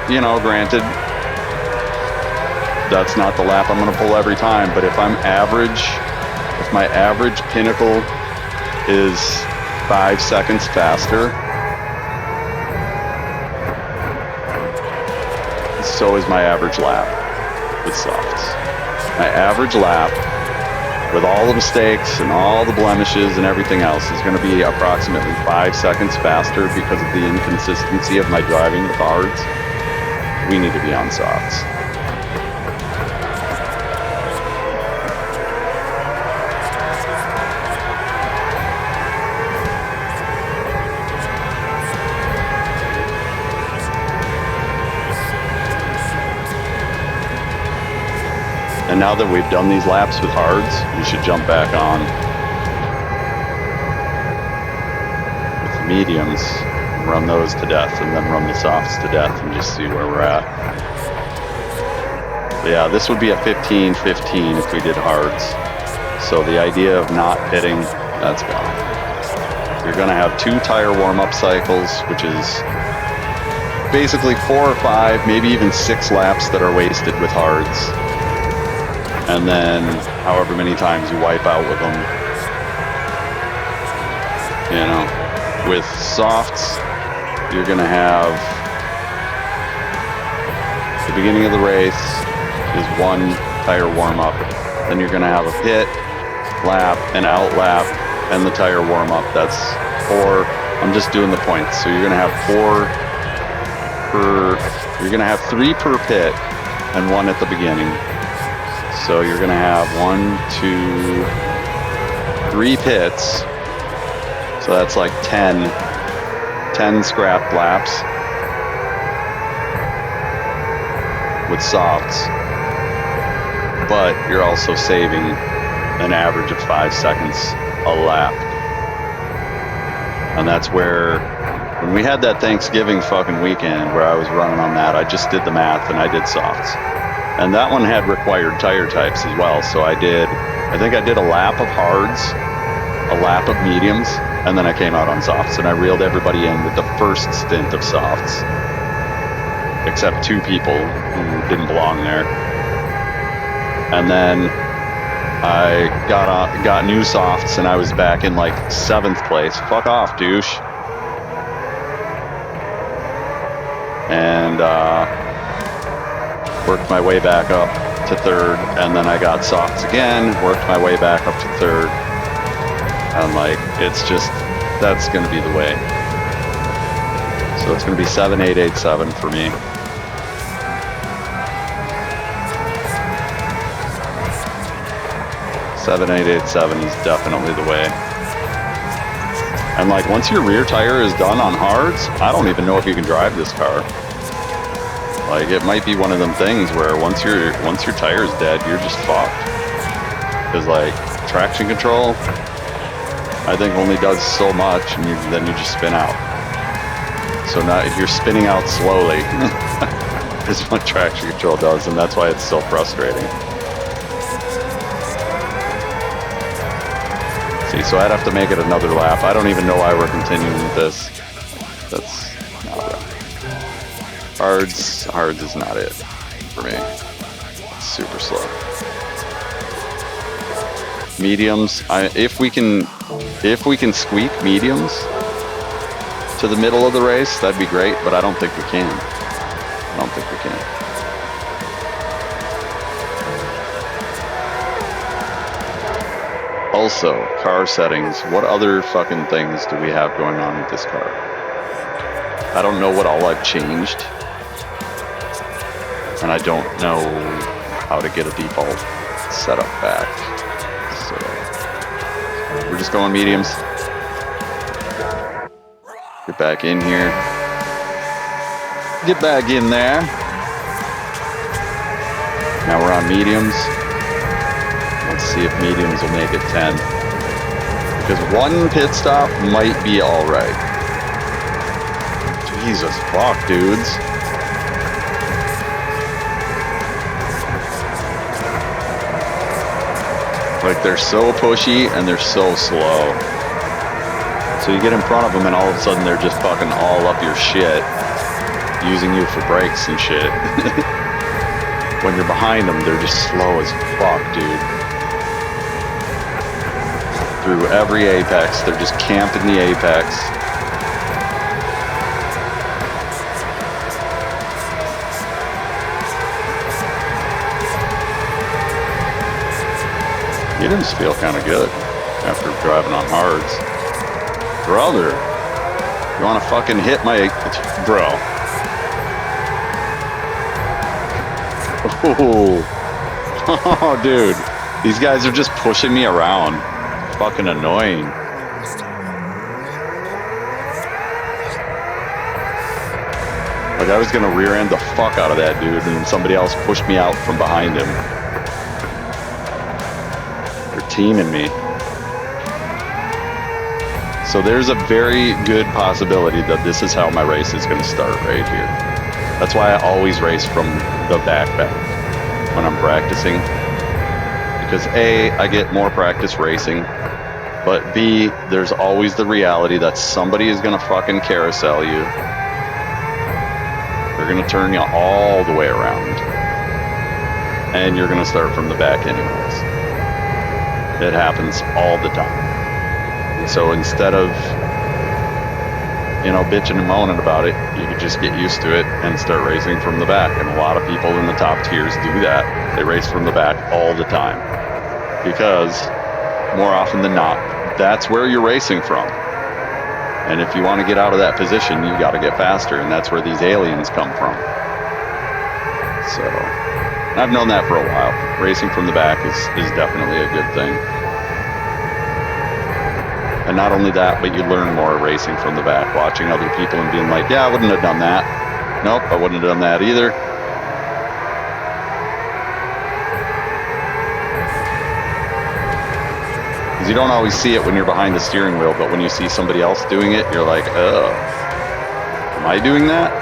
you know, granted, that's not the lap I'm going to pull every time, but if I'm average, if my average pinnacle is 5 seconds faster, so is my average lap with softs. My average lap, with all the mistakes and all the blemishes and everything else, is going to be approximately 5 seconds faster because of the inconsistency of my driving with hards. We need to be on softs. And now that we've done these laps with hards, we should jump back on with the mediums, run those to death, and then run the softs to death and just see where we're at. But yeah, this would be a 15-15 if we did hards. So the idea of not pitting, that's gone. You're gonna have 2 tire warm-up cycles, which is basically 4 or 5, maybe even 6 laps that are wasted with hards. And then however many times you wipe out with them. You know, with softs, you're gonna have the beginning of the race is 1 tire warm up. Then you're gonna have a pit, lap, an out lap, and the tire warm up. That's 4. I'm just doing the points. So you're gonna have 4 per, you're gonna have 3 per pit and 1 at the beginning. So you're gonna have 1, 2, 3 pits. So that's like 10 scrap laps with softs. But you're also saving an average of 5 seconds a lap. And that's where, when we had that Thanksgiving fucking weekend where I was running on that, I just did the math and I did softs. And that one had required tire types as well. So I think I did a lap of hards, a lap of mediums, and then I came out on softs. And I reeled everybody in with the first stint of softs, except 2 people who didn't belong there. And then I got new softs, and I was back in like 7th place. Fuck off, douche. And worked my way back up to 3rd, and then I got softs again, worked my way back up to 3rd. And like, it's just, that's going to be the way. So it's going to be 7-8-8-7 for me. Seven, 8-8-7 is definitely the way. And like, once your rear tire is done on hards, I don't even know if you can drive this car. Like, it might be one of them things where once your tire is dead, you're just fucked. Because like, traction control, I think only does so much, and then you just spin out. So now if you're spinning out slowly, is what traction control does, and that's why it's so frustrating. See, so I'd have to make it another lap. I don't even know why we're continuing with this. That's not right. Hards is not it for me. It's super slow. Mediums, if we can squeak mediums to the middle of the race, that'd be great, but I don't think we can. I don't think we can. Also, car settings. What other fucking things do we have going on with this car? I don't know what all I've changed. And I don't know how to get a default setup back. So, we're just going mediums. Get back in here. Get back in there. Now we're on mediums. Let's see if mediums will make it 10. Because one pit stop might be alright. Jesus fuck, dudes. Like, they're so pushy and they're so slow. So you get in front of them and all of a sudden they're just fucking all up your shit, using you for brakes and shit. When you're behind them, they're just slow as fuck, dude. Through every apex, they're just camping the apex. Mediums feel kind of good after driving on hards. Brother, you want to fucking hit my... Bro. Oh, dude. These guys are just pushing me around. Fucking annoying. Like, I was gonna rear end the fuck out of that dude and somebody else pushed me out from behind him. They're teaming me. So there's a very good possibility that this is how my race is going to start right here. That's why I always race from the back when I'm practicing. Because A, I get more practice racing, but B, there's always the reality that somebody is going to fucking carousel you. They're going to turn you all the way around. And you're going to start from the back anyways. It happens all the time. So instead of, you know, bitching and moaning about it, you could just get used to it and start racing from the back. And a lot of people in the top tiers do that. They race from the back all the time. Because, more often than not, that's where you're racing from. And if you want to get out of that position, you got to get faster. And that's where these aliens come from. So, I've known that for a while. Racing from the back is definitely a good thing. And not only that, but you learn more racing from the back, watching other people and being like, yeah, I wouldn't have done that. Nope, I wouldn't have done that either. Because you don't always see it when you're behind the steering wheel, but when you see somebody else doing it, you're like, oh, am I doing that?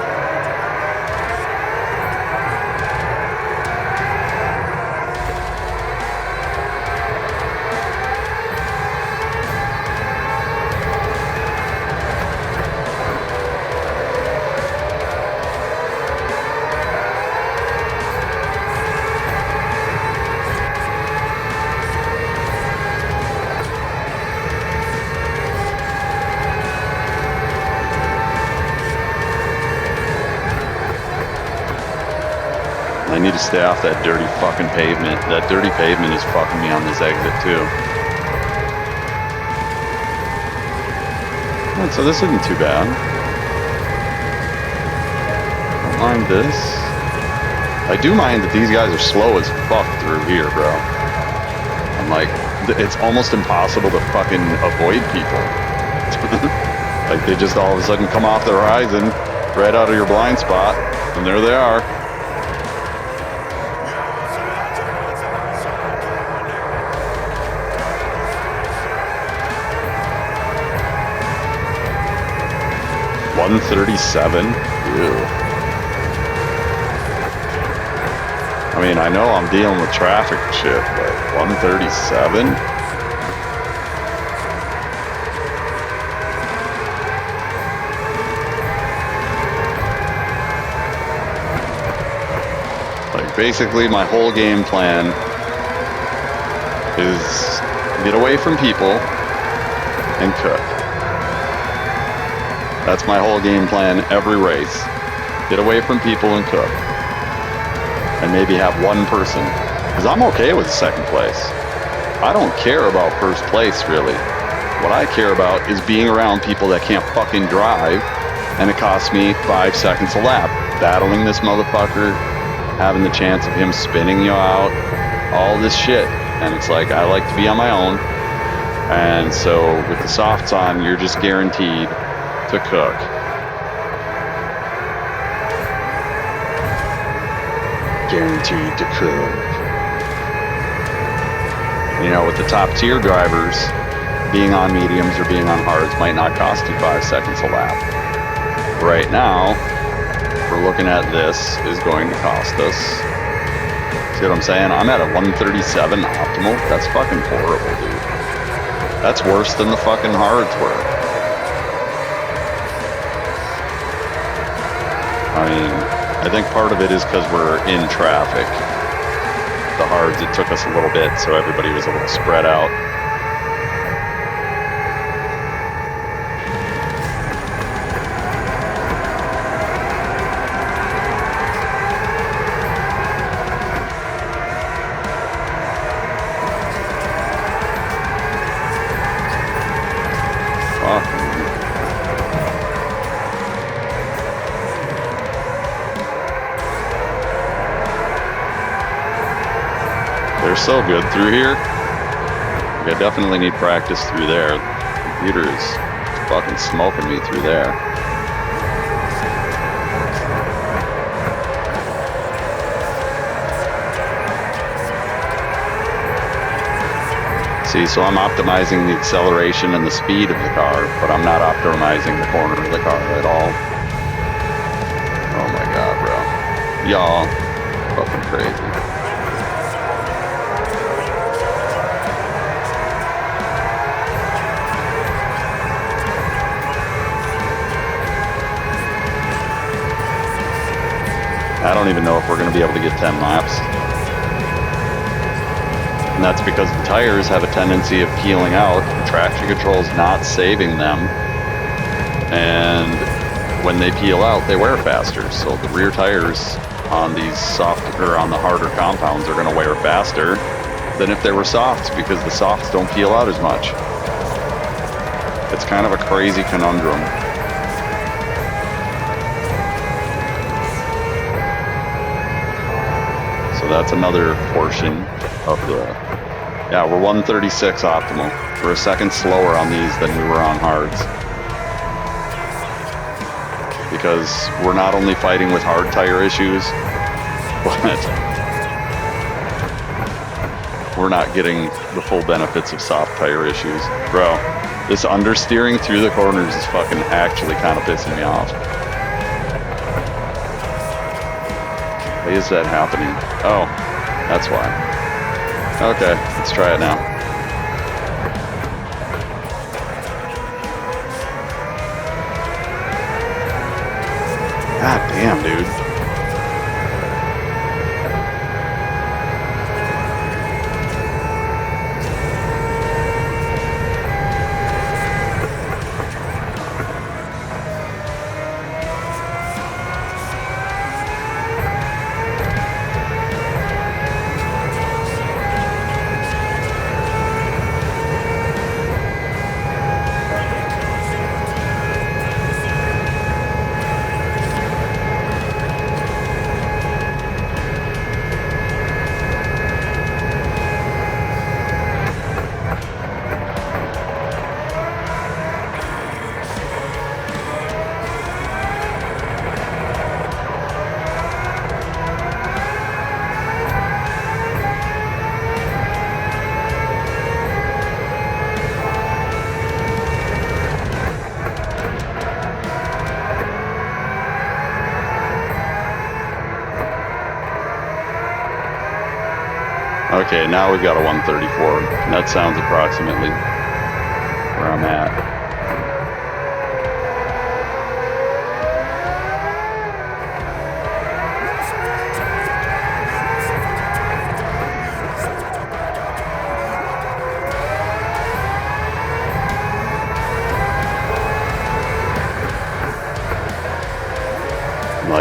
I need to stay off that dirty fucking pavement. That dirty pavement is fucking me on this exit too. Right, so this isn't too bad. Don't mind this. I do mind that these guys are slow as fuck through here, bro. I'm like, it's almost impossible to fucking avoid people. Like, they just all of a sudden come off the horizon, right out of your blind spot, and there they are. $137? Ew. I mean, I know I'm dealing with traffic and shit, but 137? basically my whole game plan is get away from people and cook. That's my whole game plan every race. Get away from people and cook. And maybe have one person. Because I'm okay with second place. I don't care about first place, really. What I care about is being around people that can't fucking drive, and it costs me 5 seconds a lap. Battling this motherfucker, having the chance of him spinning you out, all this shit. And it's like, I like to be on my own. And so with the softs on, you're just guaranteed to cook. Guaranteed to cook. You know, with the top tier drivers, being on mediums or being on hards might not cost you 5 seconds a lap. Right now, we're looking at this is going to cost us, see what I'm saying? I'm at a 137 optimal. That's fucking horrible, dude. That's worse than the fucking hards were. I mean, I think part of it is because we're in traffic. The hards, it took us a little bit, so everybody was a little spread out. They're so good through here. I definitely need practice through there. The computer is fucking smoking me through there. See, so I'm optimizing the acceleration and the speed of the car, but I'm not optimizing the corner of the car at all. Oh my god, bro. Y'all, fucking crazy. I don't even know if we're going to be able to get 10 laps. And that's because the tires have a tendency of peeling out. The traction control is not saving them. And when they peel out, they wear faster. So the rear tires on these soft or on the harder compounds are going to wear faster than if they were softs, because the softs don't peel out as much. It's kind of a crazy conundrum. That's another portion of the, yeah, we're 136 optimal. We're a second slower on these than we were on hards. Because we're not only fighting with hard tire issues, but we're not getting the full benefits of soft tire issues. Bro, this understeering through the corners is fucking actually kind of pissing me off. Why is that happening? Oh, that's why. Okay, let's try it now. God damn, dude. Okay, now we've got a 134, and that sounds approximately where I'm at.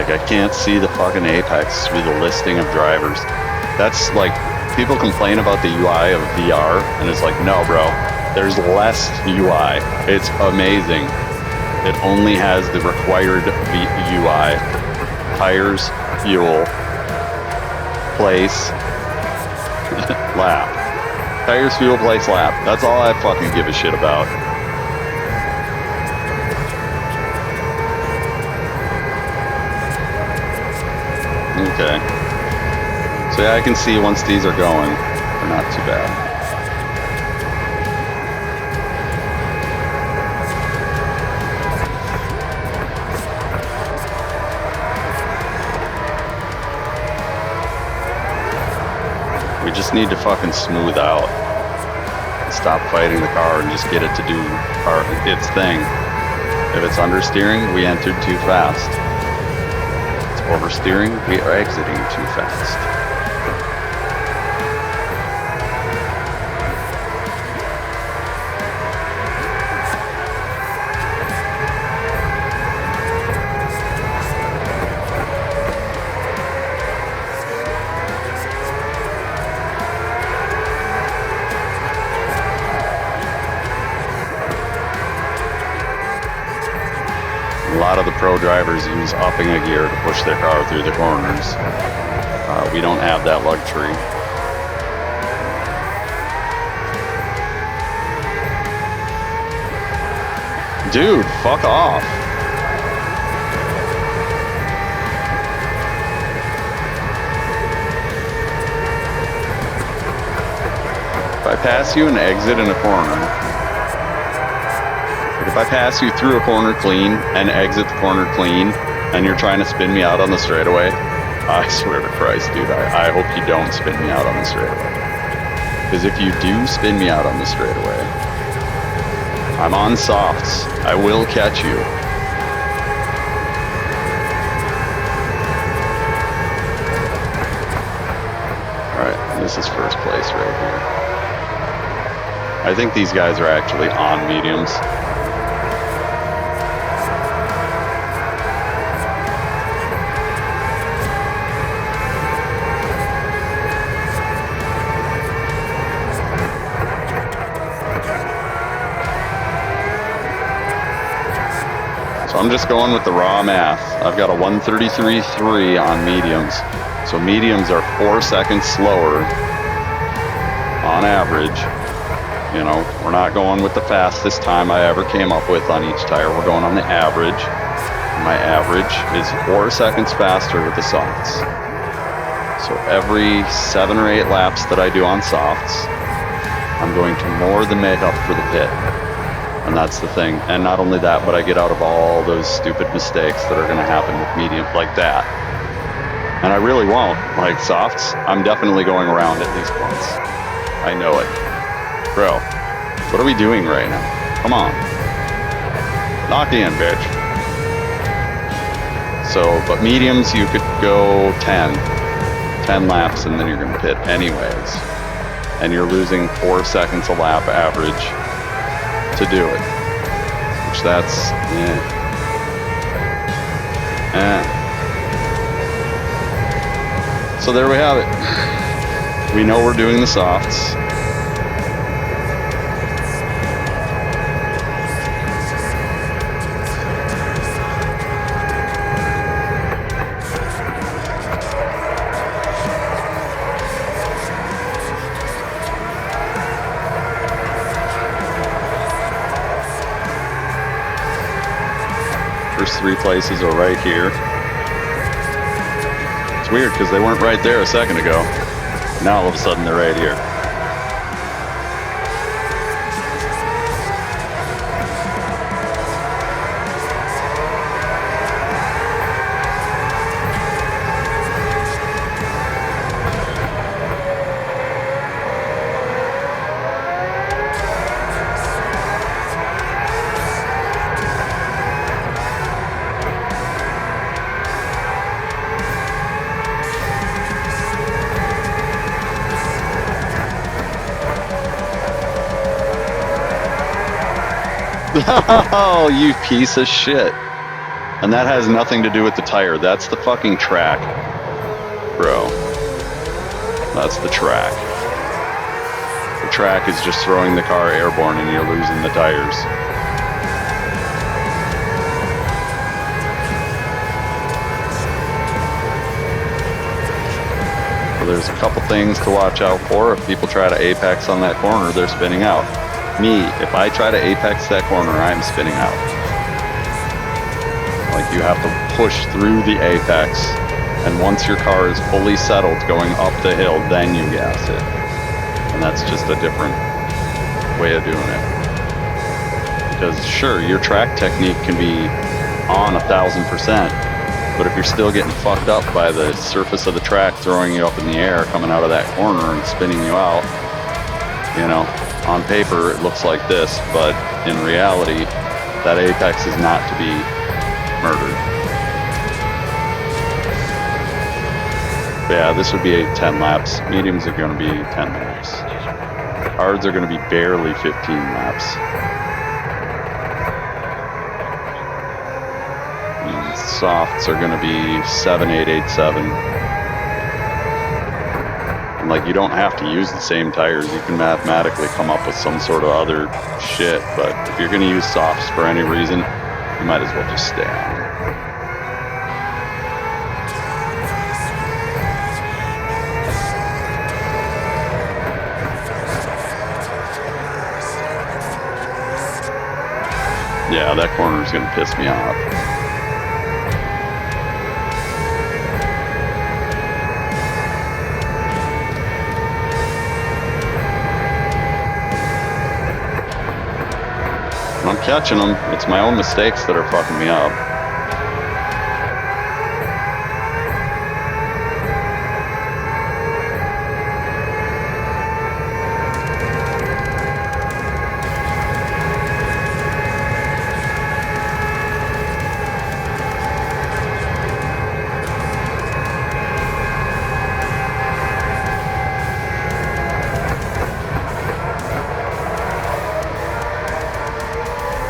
Like, I can't see the fucking apex through the listing of drivers. That's like, people complain about the UI of VR, and it's like, no, bro, there's less UI. It's amazing. It only has the required UI. Tires, fuel, place, lap. Tires, fuel, place, lap. That's all I fucking give a shit about. Okay. So yeah, I can see once these are going, they're not too bad. We just need to fucking smooth out. Stop fighting the car and just get it to do its thing. If it's understeering, we entered too fast. If it's oversteering, we are exiting too fast. A lot of the pro drivers use upping a gear to push their car through the corners. We don't have that luxury. Dude, fuck off. If I pass you and exit in a corner, if I pass you through a corner clean and exit the corner clean, and you're trying to spin me out on the straightaway, I swear to Christ, dude, I hope you don't spin me out on the straightaway. Because if you do spin me out on the straightaway, I'm on softs. I will catch you. Alright, this is first place right here. I think these guys are actually on mediums. So I'm just going with the raw math. I've got a 133.3 on mediums. So mediums are 4 seconds slower on average. You know, we're not going with the fastest time I ever came up with on each tire. We're going on the average. My average is 4 seconds faster with the softs. So every 7 or 8 laps that I do on softs, I'm going to more than make up for the pit. And that's the thing. And not only that, but I get out of all those stupid mistakes that are going to happen with medium like that. And I really won't. Like softs, I'm definitely going around at least once. I know it. Bro, what are we doing right now? Come on. Lock in, bitch. So, but mediums, you could go 10 laps, and then you're going to pit anyways. And you're losing 4 seconds a lap average to do it. Which that's, So there we have it. We know we're doing the softs. First 3 places are right here. It's weird because they weren't right there a second ago. Now all of a sudden they're right here. Oh, you piece of shit. And that has nothing to do with the tire. That's the fucking track, bro. That's the track. The track is just throwing the car airborne and you're losing the tires. So there's a couple things to watch out for. If people try to apex on that corner, they're spinning out. Me, if I try to apex that corner, I'm spinning out. Like, you have to push through the apex, and once your car is fully settled going up the hill, then you gas it. And that's just a different way of doing it. Because sure, your track technique can be on 1000%, but if you're still getting fucked up by the surface of the track throwing you up in the air, coming out of that corner and spinning you out, you know, on paper it looks like this, but in reality, that apex is not to be murdered. But yeah, this would be 10 laps. Mediums are going to be 10 laps. Hards are going to be barely 15 laps. And softs are going to be 7, 8, 8, 7. And like, you don't have to use the same tires. You can mathematically come up with some sort of other shit. But if you're going to use softs for any reason, you might as well just stay on it. Yeah, that corner is going to piss me off. I'm catching them. It's my own mistakes that are fucking me up.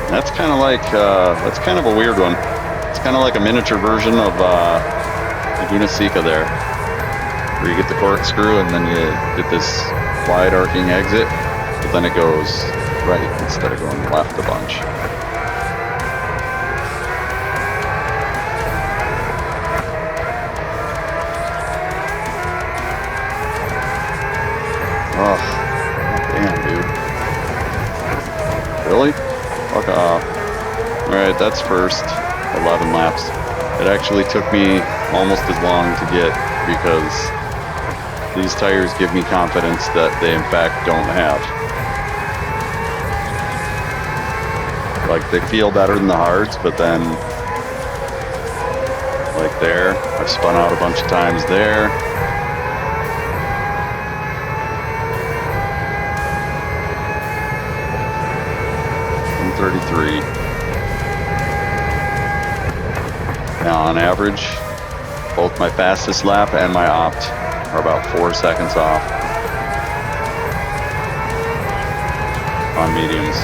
That's kind of like, that's kind of a weird one. It's kind of like a miniature version of Laguna Seca there, where you get the corkscrew and then you get this wide arcing exit, but then it goes right instead of going left a bunch. Oh, damn, dude. Really? Fuck off. Alright, that's first. 11 laps. It actually took me almost as long to get because these tires give me confidence that they in fact don't have. Like, they feel better than the hards, but then like there, I've spun out a bunch of times there. Now on average, both my fastest lap and my opt are about 4 seconds off on mediums.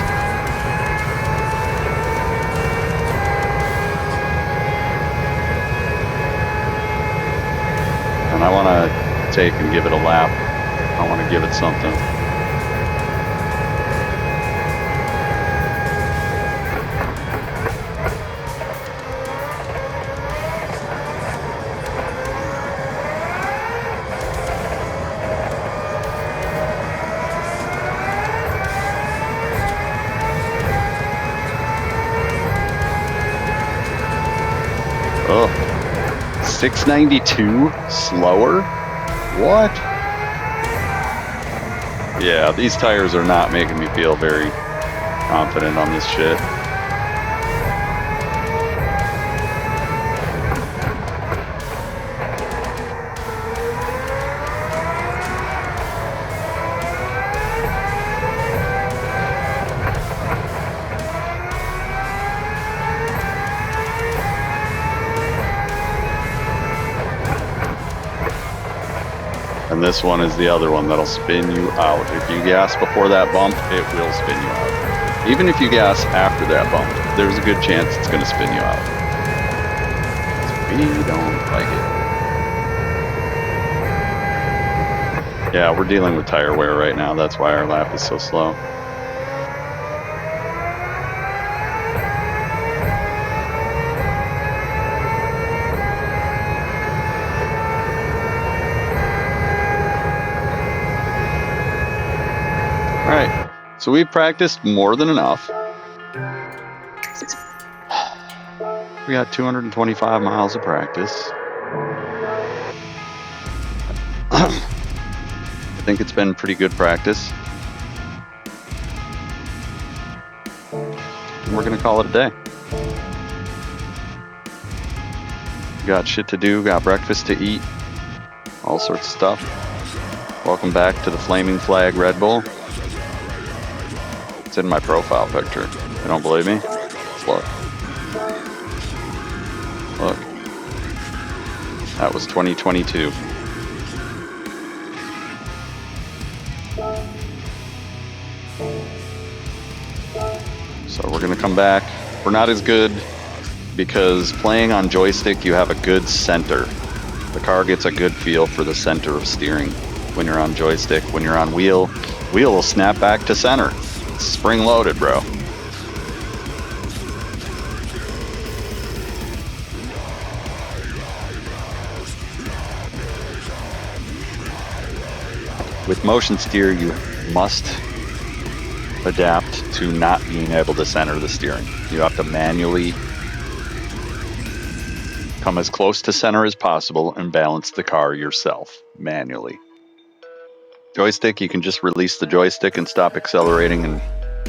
And I want to take and give it a lap. I want to give it something. Oh, 692 slower? What? Yeah, these tires are not making me feel very confident on this shit. And this one is the other one that'll spin you out. If you gas before that bump, it will spin you out. Even if you gas after that bump, there's a good chance it's going to spin you out. We don't like it. Yeah, we're dealing with tire wear right now. That's why our lap is so slow. All right, so we've practiced more than enough. We got 225 miles of practice. I think it's been pretty good practice. And we're going to call it a day. Got shit to do, got breakfast to eat, all sorts of stuff. Welcome back to the Flaming Flag Red Bull. It's in my profile picture. You don't believe me? Let's look. Look. That was 2022. So we're going to come back. We're not as good because playing on joystick, you have a good center. The car gets a good feel for the center of steering when you're on joystick. When you're on wheel will snap back to center. It's spring loaded, bro. With motion steer, you must adapt to not being able to center the steering. You have to manually come as close to center as possible and balance the car yourself manually. Joystick, you can just release the joystick and stop accelerating and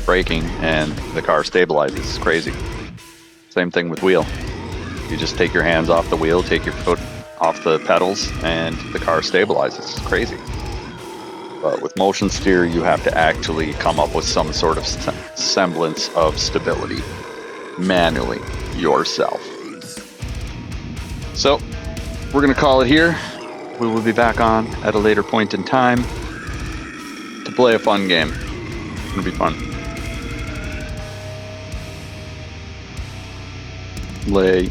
braking, and the car stabilizes. It's crazy. Same thing with wheel. You just take your hands off the wheel, take your foot off the pedals, and the car stabilizes. It's crazy. But with motion steer, you have to actually come up with some sort of semblance of stability manually yourself. So we're going to call it here. We will be back on at a later point in time to play a fun game. It's going to be fun. Lay.